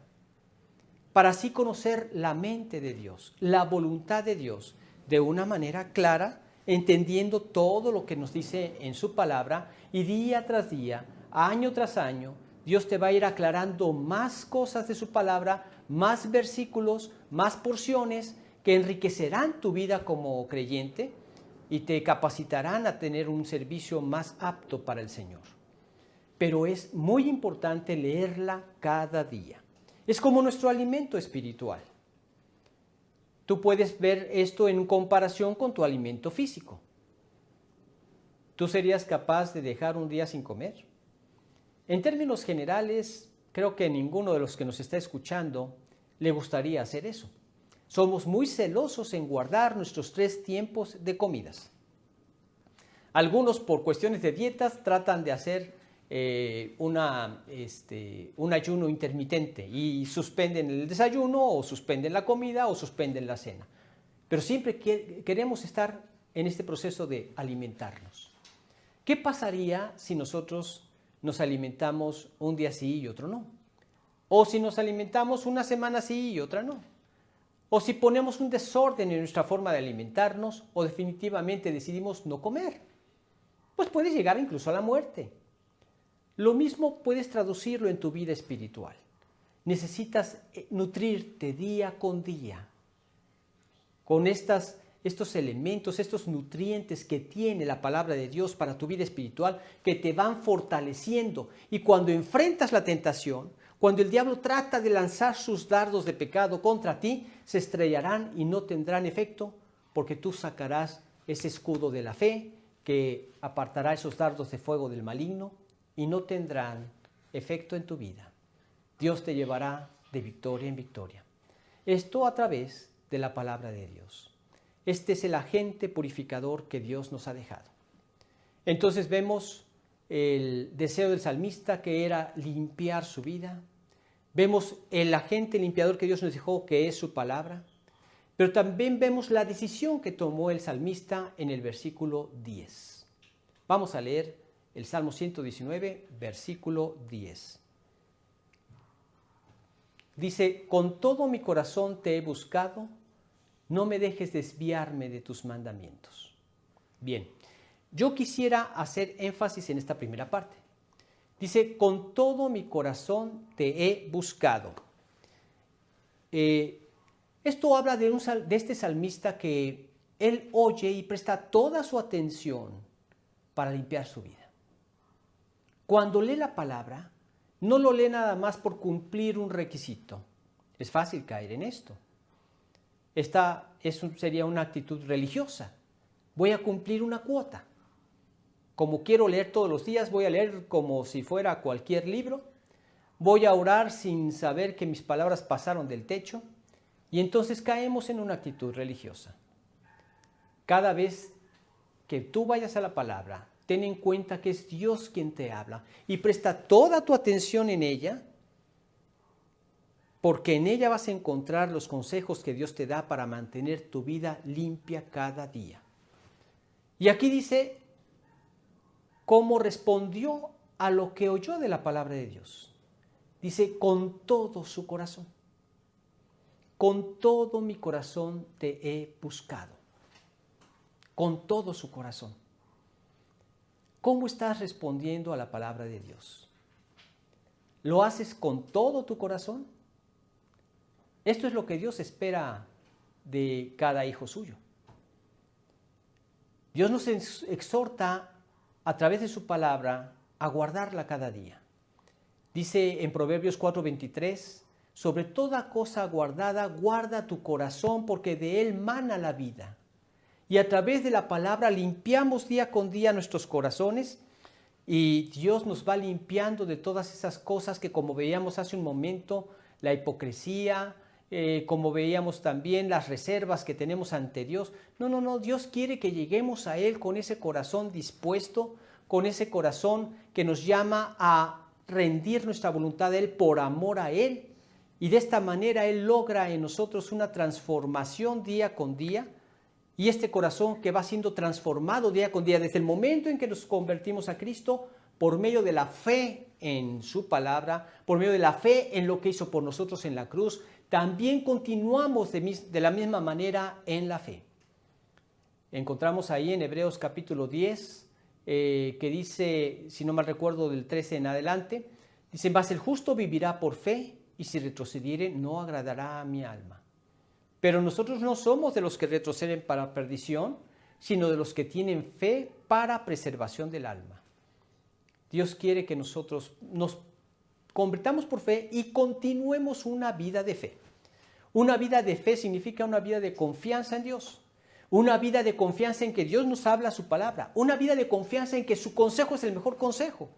para así conocer la mente de Dios, la voluntad de Dios, de una manera clara, entendiendo todo lo que nos dice en su palabra, y día tras día, año tras año, Dios te va a ir aclarando más cosas de su palabra, más versículos, más porciones que enriquecerán tu vida como creyente y te capacitarán a tener un servicio más apto para el Señor. Pero es muy importante leerla cada día. Es como nuestro alimento espiritual. Tú puedes ver esto en comparación con tu alimento físico. ¿Tú serías capaz de dejar un día sin comer? En términos generales, creo que ninguno de los que nos está escuchando le gustaría hacer eso. Somos muy celosos en guardar nuestros 3 tiempos de comidas. Algunos, por cuestiones de dietas, tratan de hacer un ayuno intermitente y suspenden el desayuno o suspenden la comida o suspenden la cena. Pero siempre queremos estar en este proceso de alimentarnos. ¿Qué pasaría si nosotros nos alimentamos un día sí y otro no? O si nos alimentamos una semana sí y otra no. O si ponemos un desorden en nuestra forma de alimentarnos o definitivamente decidimos no comer. Pues puede llegar incluso a la muerte. Lo mismo puedes traducirlo en tu vida espiritual. Necesitas nutrirte día con día con estos elementos, estos nutrientes que tiene la palabra de Dios para tu vida espiritual, que te van fortaleciendo. Y cuando enfrentas la tentación, cuando el diablo trata de lanzar sus dardos de pecado contra ti, se estrellarán y no tendrán efecto, porque tú sacarás ese escudo de la fe que apartará esos dardos de fuego del maligno y no tendrán efecto en tu vida. Dios te llevará de victoria en victoria. Esto a través de la palabra de Dios. Este es el agente purificador que Dios nos ha dejado. Entonces vemos el deseo del salmista, que era limpiar su vida. Vemos el agente limpiador que Dios nos dejó, que es su palabra. Pero también vemos la decisión que tomó el salmista en el versículo 10. Vamos a leer el Salmo 119, versículo 10. Dice: con todo mi corazón te he buscado, no me dejes desviarme de tus mandamientos. Bien, yo quisiera hacer énfasis en esta primera parte. Dice: con todo mi corazón te he buscado. Esto habla de este salmista que él oye y presta toda su atención para limpiar su vida. Cuando lee la palabra, no lo lee nada más por cumplir un requisito. Es fácil caer en esto. Esta sería una actitud religiosa. Voy a cumplir una cuota. Como quiero leer todos los días, voy a leer como si fuera cualquier libro. Voy a orar sin saber que mis palabras pasaron del techo. Y entonces caemos en una actitud religiosa. Cada vez que tú vayas a la palabra, ten en cuenta que es Dios quien te habla y presta toda tu atención en ella, porque en ella vas a encontrar los consejos que Dios te da para mantener tu vida limpia cada día. Y aquí dice cómo respondió a lo que oyó de la palabra de Dios. Dice: con todo su corazón. Con todo mi corazón te he buscado. Con todo su corazón. ¿Cómo estás respondiendo a la palabra de Dios? ¿Lo haces con todo tu corazón? Esto es lo que Dios espera de cada hijo suyo. Dios nos exhorta a través de su palabra a guardarla cada día. Dice en Proverbios 4:23, sobre toda cosa guardada, guarda tu corazón, porque de él mana la vida. Y a través de la palabra limpiamos día con día nuestros corazones y Dios nos va limpiando de todas esas cosas que, como veíamos hace un momento, la hipocresía, como veíamos también las reservas que tenemos ante Dios. No, Dios quiere que lleguemos a Él con ese corazón dispuesto, con ese corazón que nos llama a rendir nuestra voluntad a Él por amor a Él. Y de esta manera Él logra en nosotros una transformación día con día. Y este corazón que va siendo transformado día con día desde el momento en que nos convertimos a Cristo, por medio de la fe en su palabra, por medio de la fe en lo que hizo por nosotros en la cruz, también continuamos de la misma manera en la fe. Encontramos ahí en Hebreos capítulo 10, que dice, si no mal recuerdo, del 13 en adelante, dice: mas el justo vivirá por fe, y si retrocediere no agradará a mi alma. Pero nosotros no somos de los que retroceden para perdición, sino de los que tienen fe para preservación del alma. Dios quiere que nosotros nos convirtamos por fe y continuemos una vida de fe. Una vida de fe significa una vida de confianza en Dios. Una vida de confianza en que Dios nos habla su palabra. Una vida de confianza en que su consejo es el mejor consejo.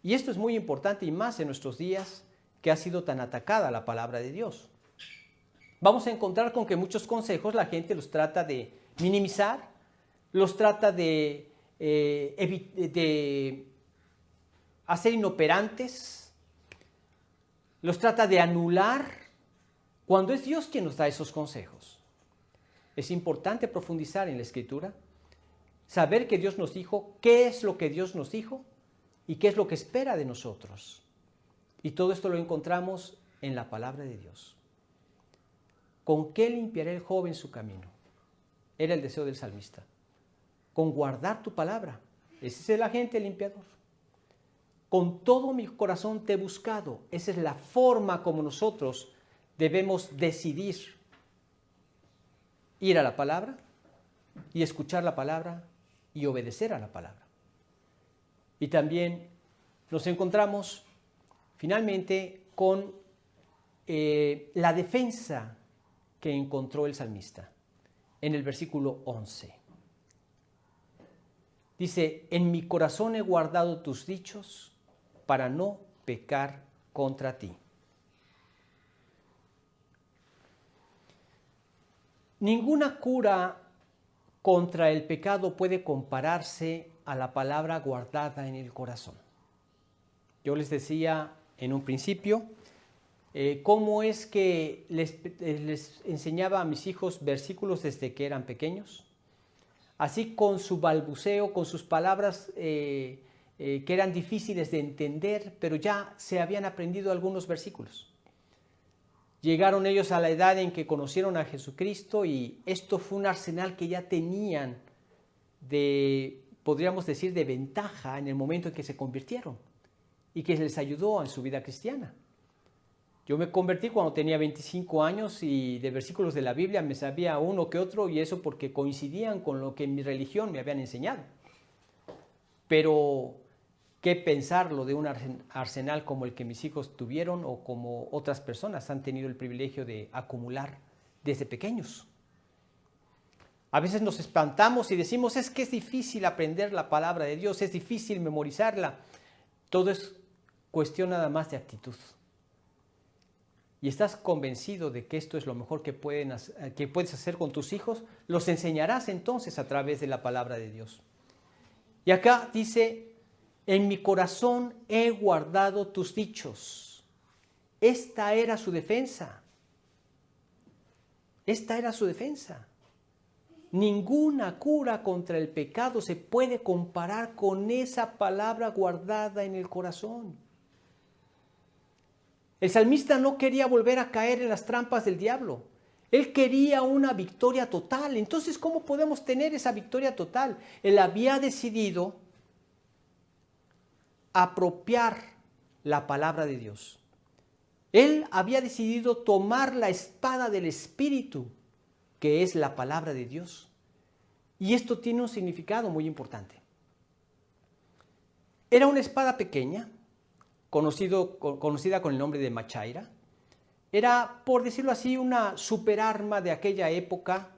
Y esto es muy importante, y más en nuestros días que ha sido tan atacada la palabra de Dios. Vamos a encontrar con que muchos consejos la gente los trata de minimizar, los trata de hacer inoperantes, los trata de anular, cuando es Dios quien nos da esos consejos. Es importante profundizar en la Escritura, saber que Dios nos dijo, qué es lo que Dios nos dijo y qué es lo que espera de nosotros. Y todo esto lo encontramos en la palabra de Dios. ¿Con qué limpiará el joven su camino? Era el deseo del salmista. Con guardar tu palabra. Ese es el agente limpiador. con todo mi corazón te he buscado. Esa es la forma como nosotros debemos decidir ir a la palabra y escuchar la palabra y obedecer a la palabra. Y también nos encontramos finalmente con la defensa que encontró el salmista en el versículo 11. Dice, en mi corazón he guardado tus dichos para no pecar contra ti. Ninguna cura contra el pecado puede compararse a la palabra guardada en el corazón. Yo les decía en un principio cómo es que les enseñaba a mis hijos versículos desde que eran pequeños. Así con su balbuceo, con sus palabras que eran difíciles de entender, pero ya se habían aprendido algunos versículos. Llegaron ellos a la edad en que conocieron a Jesucristo y esto fue un arsenal que ya tenían podríamos decir, de ventaja en el momento en que se convirtieron y que les ayudó en su vida cristiana. Yo me convertí cuando tenía 25 años y de versículos de la Biblia me sabía uno que otro y eso porque coincidían con lo que en mi religión me habían enseñado. Pero qué pensarlo de un arsenal como el que mis hijos tuvieron o como otras personas han tenido el privilegio de acumular desde pequeños. A veces nos espantamos y decimos, es que es difícil aprender la palabra de Dios, es difícil memorizarla. Todo es cuestión nada más de actitud. Y estás convencido de que esto es lo mejor que puedes hacer con tus hijos, los enseñarás entonces a través de la palabra de Dios. Y acá dice, en mi corazón he guardado tus dichos. Esta era su defensa. Esta era su defensa. Ninguna cura contra el pecado se puede comparar con esa palabra guardada en el corazón. El salmista no quería volver a caer en las trampas del diablo. Él quería una victoria total. Entonces, ¿cómo podemos tener esa victoria total? Él había decidido apropiar la palabra de Dios. Él había decidido tomar la espada del Espíritu, que es la palabra de Dios. Y esto tiene un significado muy importante. Era una espada pequeña, conocida con el nombre de machaira. Era, por decirlo así, una superarma de aquella época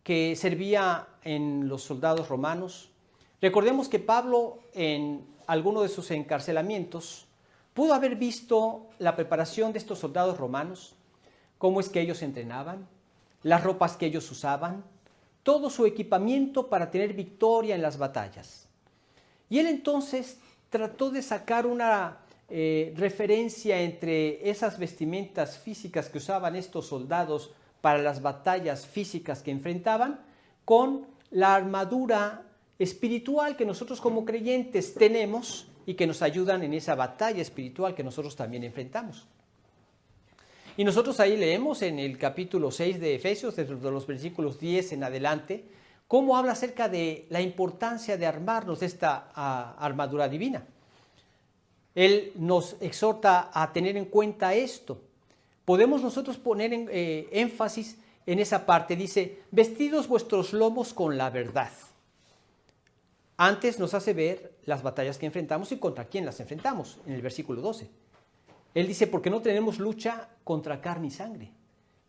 que servía en los soldados romanos. Recordemos que Pablo, en alguno de sus encarcelamientos, pudo haber visto la preparación de estos soldados romanos, cómo es que ellos entrenaban, las ropas que ellos usaban, todo su equipamiento para tener victoria en las batallas. Y él entonces trató de sacar una referencia entre esas vestimentas físicas que usaban estos soldados para las batallas físicas que enfrentaban, con la armadura espiritual que nosotros como creyentes tenemos y que nos ayudan en esa batalla espiritual que nosotros también enfrentamos. Y nosotros ahí leemos en el capítulo 6 de Efesios, desde los versículos 10 en adelante, cómo habla acerca de la importancia de armarnos de esta armadura divina. Él nos exhorta a tener en cuenta esto. Podemos nosotros poner énfasis en esa parte. Dice, vestidos vuestros lomos con la verdad. Antes nos hace ver las batallas que enfrentamos y contra quién las enfrentamos, en el versículo 12. Él dice, porque no tenemos lucha contra carne y sangre,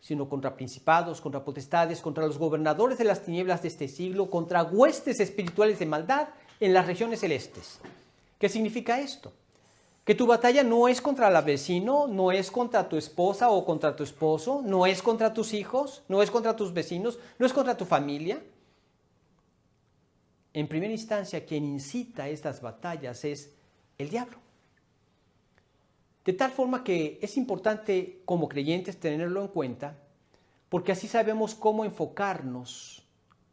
sino contra principados, contra potestades, contra los gobernadores de las tinieblas de este siglo, contra huestes espirituales de maldad en las regiones celestes. ¿Qué significa esto? Que tu batalla no es contra el vecino, no es contra tu esposa o contra tu esposo, no es contra tus hijos, no es contra tus vecinos, no es contra tu familia. En primera instancia, quien incita estas batallas es el diablo. De tal forma que es importante como creyentes tenerlo en cuenta, porque así sabemos cómo enfocarnos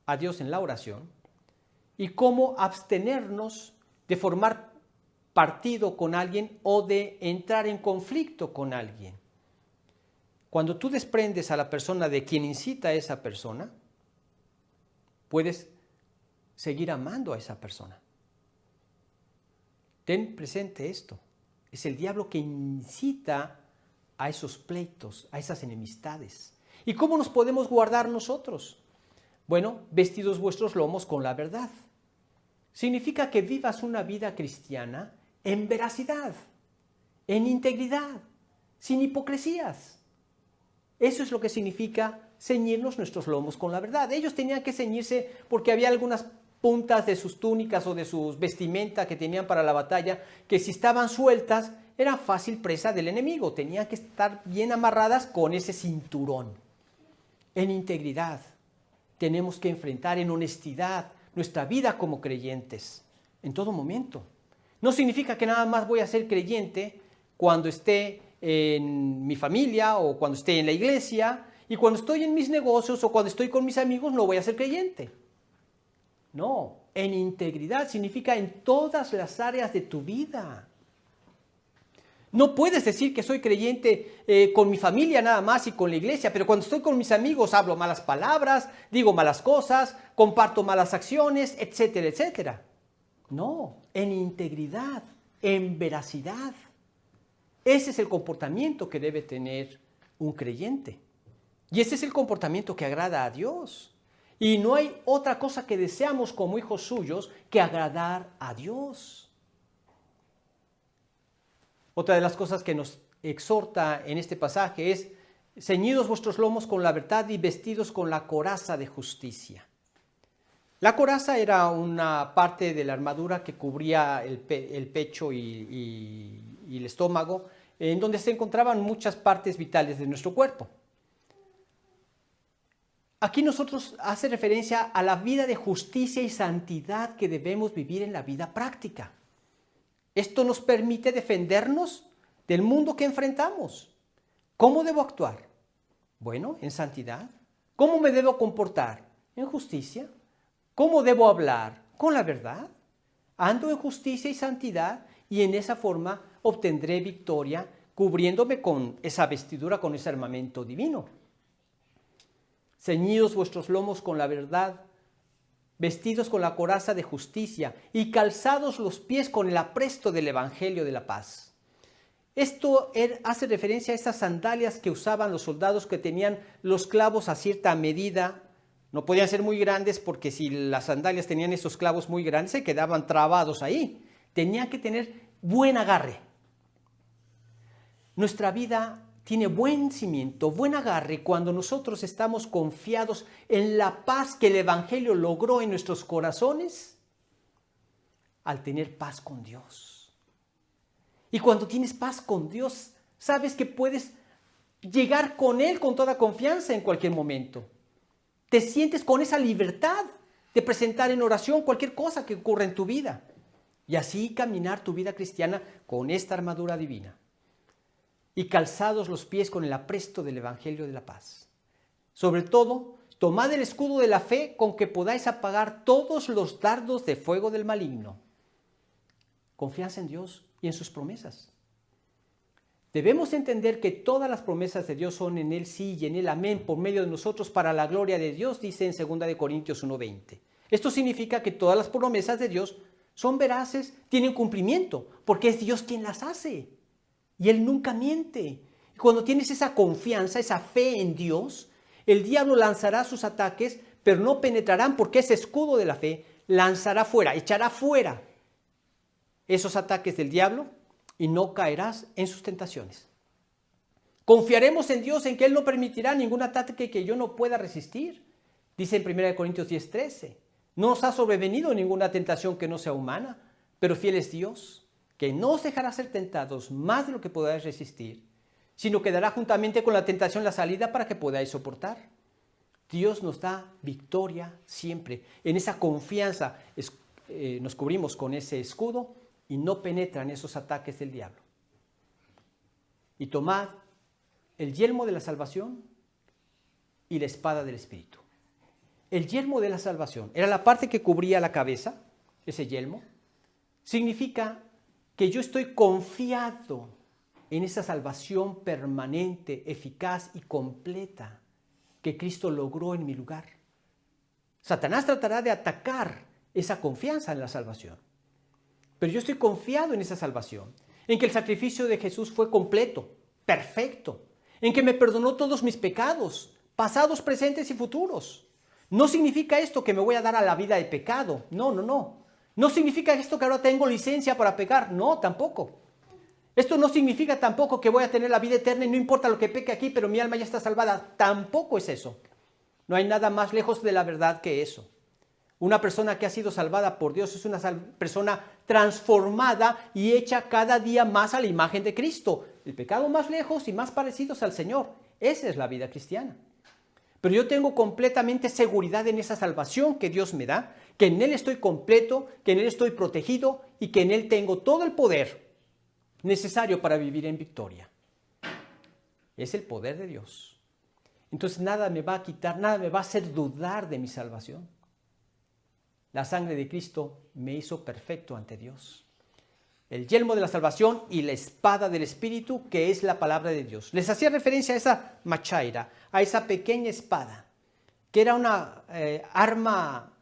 a Dios en la oración y cómo abstenernos de formar partido con alguien o de entrar en conflicto con alguien. Cuando tú desprendes a la persona de quien incita a esa persona, puedes seguir amando a esa persona. Ten presente esto. Es el diablo que incita a esos pleitos, a esas enemistades. ¿Y cómo nos podemos guardar nosotros? Bueno, vestidos vuestros lomos con la verdad. Significa que vivas una vida cristiana en veracidad, en integridad, sin hipocresías. Eso es lo que significa ceñirnos nuestros lomos con la verdad. Ellos tenían que ceñirse porque había algunas puntas de sus túnicas o de sus vestimenta que tenían para la batalla, que si estaban sueltas, era fácil presa del enemigo. Tenían que estar bien amarradas con ese cinturón. En integridad tenemos que enfrentar en honestidad nuestra vida como creyentes, en todo momento. No significa que nada más voy a ser creyente cuando esté en mi familia o cuando esté en la iglesia, y cuando estoy en mis negocios o cuando estoy con mis amigos no voy a ser creyente. No, en integridad significa en todas las áreas de tu vida. No puedes decir que soy creyente con mi familia nada más y con la iglesia, pero cuando estoy con mis amigos hablo malas palabras, digo malas cosas, comparto malas acciones, etcétera, etcétera. No, en integridad, en veracidad. Ese es el comportamiento que debe tener un creyente. Y ese es el comportamiento que agrada a Dios. Y no hay otra cosa que deseamos como hijos suyos que agradar a Dios. Otra de las cosas que nos exhorta en este pasaje es: ceñidos vuestros lomos con la verdad y vestidos con la coraza de justicia. La coraza era una parte de la armadura que cubría el pecho y el estómago, en donde se encontraban muchas partes vitales de nuestro cuerpo. Aquí nosotros hace referencia a la vida de justicia y santidad que debemos vivir en la vida práctica. Esto nos permite defendernos del mundo que enfrentamos. ¿Cómo debo actuar? Bueno, en santidad. ¿Cómo me debo comportar? En justicia. ¿Cómo debo hablar? Con la verdad. Ando en justicia y santidad y en esa forma obtendré victoria cubriéndome con esa vestidura, con ese armamento divino. Ceñidos vuestros lomos con la verdad, vestidos con la coraza de justicia y calzados los pies con el apresto del evangelio de la paz. Esto hace referencia a esas sandalias que usaban los soldados que tenían los clavos a cierta medida. No podían ser muy grandes porque si las sandalias tenían esos clavos muy grandes se quedaban trabados ahí. Tenían que tener buen agarre. Nuestra vida tiene buen cimiento, buen agarre cuando nosotros estamos confiados en la paz que el Evangelio logró en nuestros corazones al tener paz con Dios. Y cuando tienes paz con Dios, sabes que puedes llegar con Él con toda confianza en cualquier momento. Te sientes con esa libertad de presentar en oración cualquier cosa que ocurra en tu vida y así caminar tu vida cristiana con esta armadura divina. Y calzados los pies con el apresto del Evangelio de la paz. Sobre todo, tomad el escudo de la fe con que podáis apagar todos los dardos de fuego del maligno. Confianza en Dios y en sus promesas. Debemos entender que todas las promesas de Dios son en Él sí y en Él amén por medio de nosotros para la gloria de Dios, dice en 2 Corintios 1:20. Esto significa que todas las promesas de Dios son veraces, tienen cumplimiento, porque es Dios quien las hace. Y Él nunca miente. Y cuando tienes esa confianza, esa fe en Dios, el diablo lanzará sus ataques, pero no penetrarán porque ese escudo de la fe lanzará fuera, echará fuera esos ataques del diablo y no caerás en sus tentaciones. Confiaremos en Dios en que Él no permitirá ningún ataque que yo no pueda resistir. Dice en 1 Corintios 10:13, no os ha sobrevenido ninguna tentación que no sea humana, pero fiel es Dios, que no os dejará ser tentados más de lo que podáis resistir, sino que dará juntamente con la tentación la salida para que podáis soportar. Dios nos da victoria siempre. En esa confianza nos cubrimos con ese escudo y no penetran esos ataques del diablo. Y tomad el yelmo de la salvación y la espada del Espíritu. El yelmo de la salvación era la parte que cubría la cabeza, ese yelmo. Significa que yo estoy confiado en esa salvación permanente, eficaz y completa que Cristo logró en mi lugar. Satanás tratará de atacar esa confianza en la salvación. Pero yo estoy confiado en esa salvación, en que el sacrificio de Jesús fue completo, perfecto, en que me perdonó todos mis pecados, pasados, presentes y futuros. No significa esto que me voy a dar a la vida de pecado. No, no, no. No significa esto que ahora tengo licencia para pecar. No, tampoco. Esto no significa tampoco que voy a tener la vida eterna y no importa lo que peque aquí, pero mi alma ya está salvada. Tampoco es eso. No hay nada más lejos de la verdad que eso. Una persona que ha sido salvada por Dios es una persona transformada y hecha cada día más a la imagen de Cristo. El pecado más lejos y más parecidos al Señor. Esa es la vida cristiana. Pero yo tengo completamente seguridad en esa salvación que Dios me da, que en Él estoy completo, que en Él estoy protegido y que en Él tengo todo el poder necesario para vivir en victoria. Es el poder de Dios. Entonces nada me va a quitar, nada me va a hacer dudar de mi salvación. La sangre de Cristo me hizo perfecto ante Dios. El yelmo de la salvación y la espada del Espíritu, que es la palabra de Dios. Les hacía referencia a esa machaira, a esa pequeña espada, que era una arma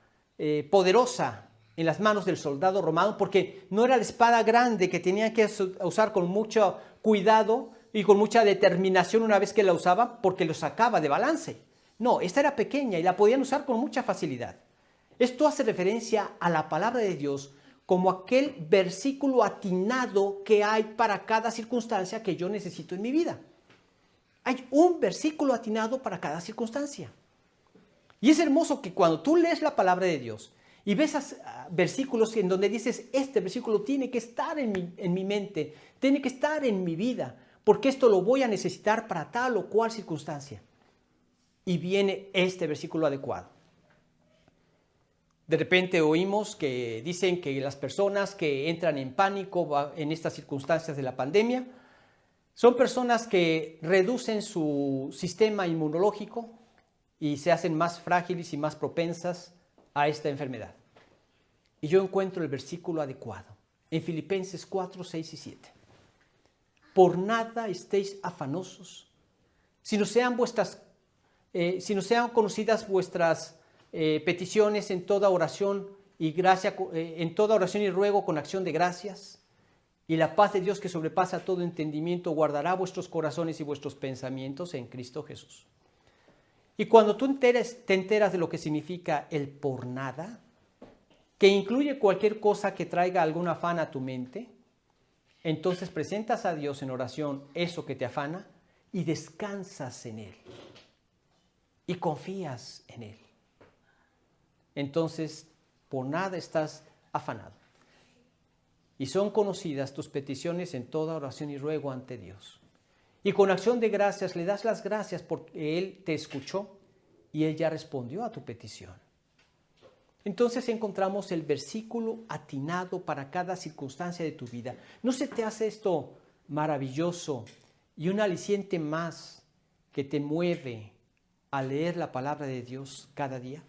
poderosa en las manos del soldado romano, porque no era la espada grande que tenían que usar con mucho cuidado y con mucha determinación una vez que la usaban, porque lo sacaba de balance. No, esta era pequeña y la podían usar con mucha facilidad. Esto hace referencia a la palabra de Dios como aquel versículo atinado que hay para cada circunstancia que yo necesito en mi vida. Hay un versículo atinado para cada circunstancia. Y es hermoso que cuando tú lees la palabra de Dios y ves versículos en donde dices, este versículo tiene que estar en mi mente, tiene que estar en mi vida, porque esto lo voy a necesitar para tal o cual circunstancia. Y viene este versículo adecuado. De repente oímos que dicen que las personas que entran en pánico en estas circunstancias de la pandemia son personas que reducen su sistema inmunológico y se hacen más frágiles y más propensas a esta enfermedad. Y yo encuentro el versículo adecuado en Filipenses 4, 6 y 7. Por nada estéis afanosos, si no sean conocidas vuestras peticiones en toda oración y gracia, en toda oración y ruego con acción de gracias, y la paz de Dios que sobrepasa todo entendimiento guardará vuestros corazones y vuestros pensamientos en Cristo Jesús. Y cuando tú te enteras de lo que significa el por nada, que incluye cualquier cosa que traiga algún afán a tu mente, entonces presentas a Dios en oración eso que te afana y descansas en Él y confías en Él. Entonces, por nada estás afanado. Y son conocidas tus peticiones en toda oración y ruego ante Dios. Y con acción de gracias le das las gracias porque Él te escuchó y Él ya respondió a tu petición. Entonces encontramos el versículo atinado para cada circunstancia de tu vida. ¿No se te hace esto maravilloso y un aliciente más que te mueve a leer la palabra de Dios cada día?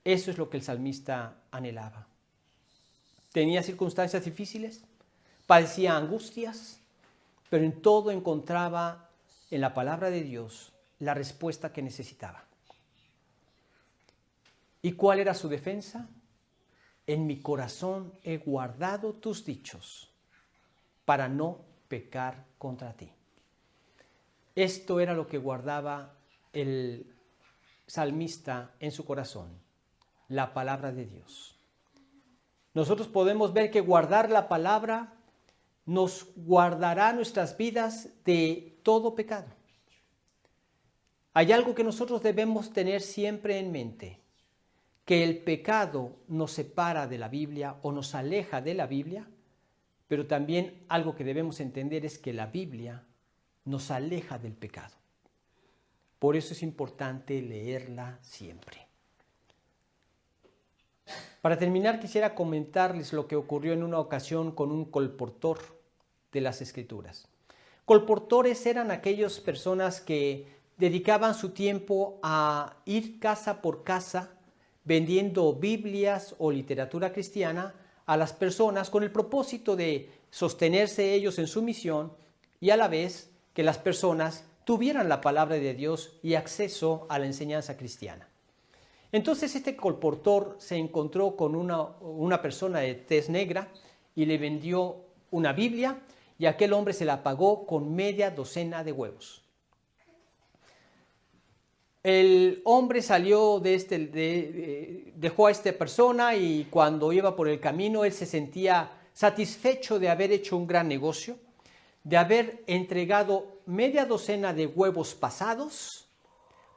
Eso es lo que el salmista anhelaba. Tenía circunstancias difíciles, padecía angustias, pero en todo encontraba en la palabra de Dios la respuesta que necesitaba. ¿Y cuál era su defensa? En mi corazón he guardado tus dichos para no pecar contra ti. Esto era lo que guardaba el salmista en su corazón, la palabra de Dios. Nosotros podemos ver que guardar la palabra nos guardará nuestras vidas de todo pecado. Hay algo que nosotros debemos tener siempre en mente, que el pecado nos separa de la Biblia o nos aleja de la Biblia, pero también algo que debemos entender es que la Biblia nos aleja del pecado. Por eso es importante leerla siempre. Para terminar, quisiera comentarles lo que ocurrió en una ocasión con un colportor de las Escrituras. Colportores eran aquellas personas que dedicaban su tiempo a ir casa por casa vendiendo Biblias o literatura cristiana a las personas con el propósito de sostenerse ellos en su misión y a la vez que las personas tuvieran la palabra de Dios y acceso a la enseñanza cristiana. Entonces este colportor se encontró con una persona de tez negra y le vendió una Biblia, y aquel hombre se la pagó con media docena de huevos. El hombre salió dejó a esta persona, y cuando iba por el camino él se sentía satisfecho de haber hecho un gran negocio, de haber entregado media docena de huevos pasados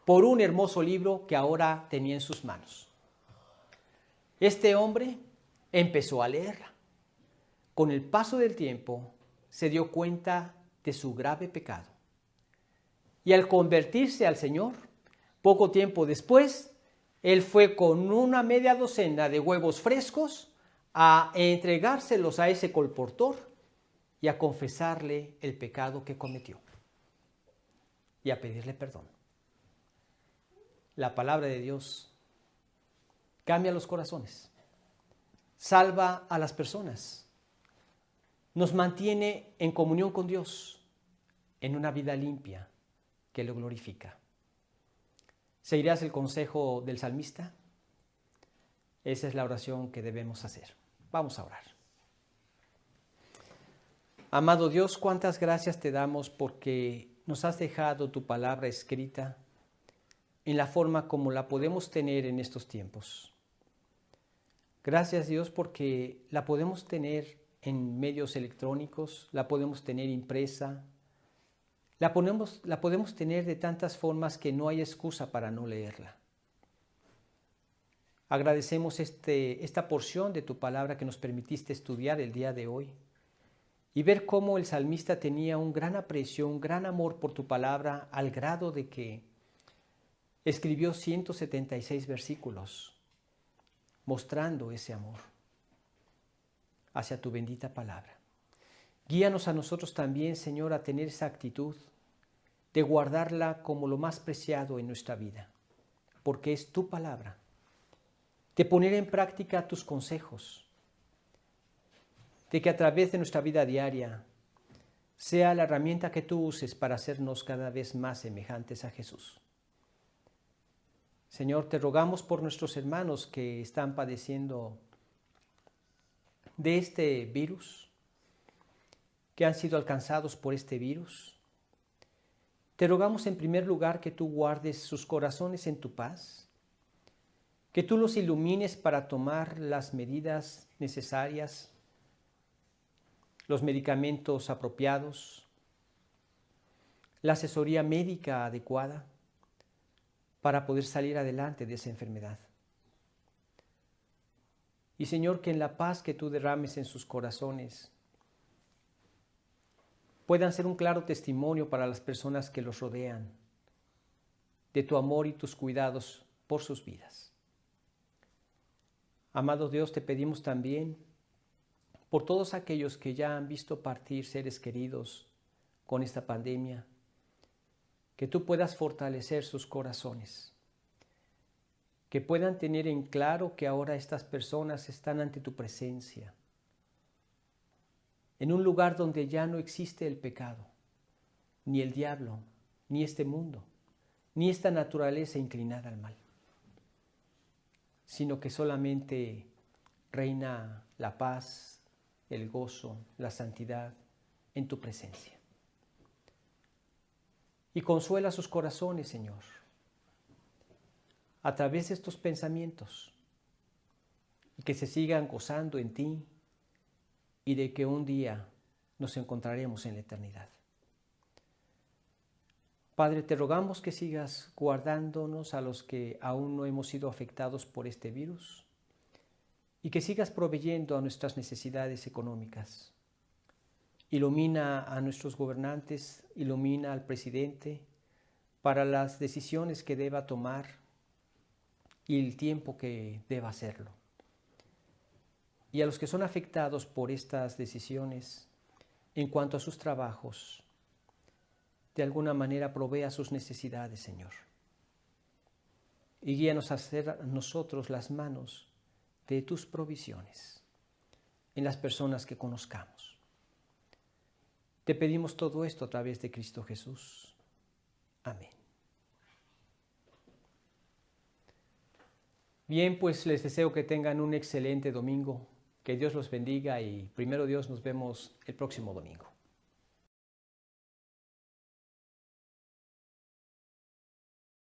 por un hermoso libro que ahora tenía en sus manos. Este hombre empezó a leerla. Con el paso del tiempo se dio cuenta de su grave pecado. Y al convertirse al Señor, poco tiempo después, él fue con una media docena de huevos frescos a entregárselos a ese colportor y a confesarle el pecado que cometió y a pedirle perdón. La palabra de Dios cambia los corazones, salva a las personas, nos mantiene en comunión con Dios, en una vida limpia que lo glorifica. ¿Seguirás el consejo del salmista? Esa es la oración que debemos hacer. Vamos a orar. Amado Dios, cuántas gracias te damos porque nos has dejado tu palabra escrita en la forma como la podemos tener en estos tiempos. Gracias Dios porque la podemos tener en medios electrónicos, la podemos tener impresa, la podemos tener de tantas formas que no hay excusa para no leerla. Agradecemos esta porción de tu palabra que nos permitiste estudiar el día de hoy y ver cómo el salmista tenía un gran aprecio, un gran amor por tu palabra, al grado de que escribió 176 versículos mostrando ese amor hacia tu bendita palabra. Guíanos a nosotros también, Señor, a tener esa actitud de guardarla como lo más preciado en nuestra vida, porque es tu palabra, de poner en práctica tus consejos, de que a través de nuestra vida diaria sea la herramienta que tú uses para hacernos cada vez más semejantes a Jesús. Señor, te rogamos por nuestros hermanos que están padeciendo de este virus, que han sido alcanzados por este virus. Te rogamos en primer lugar que tú guardes sus corazones en tu paz, que tú los ilumines para tomar las medidas necesarias, los medicamentos apropiados, la asesoría médica adecuada para poder salir adelante de esa enfermedad. Y Señor, que en la paz que tú derrames en sus corazones puedan ser un claro testimonio para las personas que los rodean de tu amor y tus cuidados por sus vidas. Amado Dios, te pedimos también por todos aquellos que ya han visto partir seres queridos con esta pandemia, que tú puedas fortalecer sus corazones, que puedan tener en claro que ahora estas personas están ante tu presencia, en un lugar donde ya no existe el pecado, ni el diablo, ni este mundo, ni esta naturaleza inclinada al mal, sino que solamente reina la paz, el gozo, la santidad en tu presencia. Y consuela sus corazones, Señor, a través de estos pensamientos, y que se sigan gozando en ti y de que un día nos encontraremos en la eternidad. Padre, te rogamos que sigas guardándonos a los que aún no hemos sido afectados por este virus y que sigas proveyendo a nuestras necesidades económicas. Ilumina a nuestros gobernantes, ilumina al presidente para las decisiones que deba tomar y el tiempo que deba hacerlo. Y a los que son afectados por estas decisiones, en cuanto a sus trabajos, de alguna manera provea sus necesidades, Señor. Y guíanos a ser nosotros las manos de tus provisiones en las personas que conozcamos. Te pedimos todo esto a través de Cristo Jesús. Amén. Bien, pues les deseo que tengan un excelente domingo. Que Dios los bendiga y primero Dios nos vemos el próximo domingo.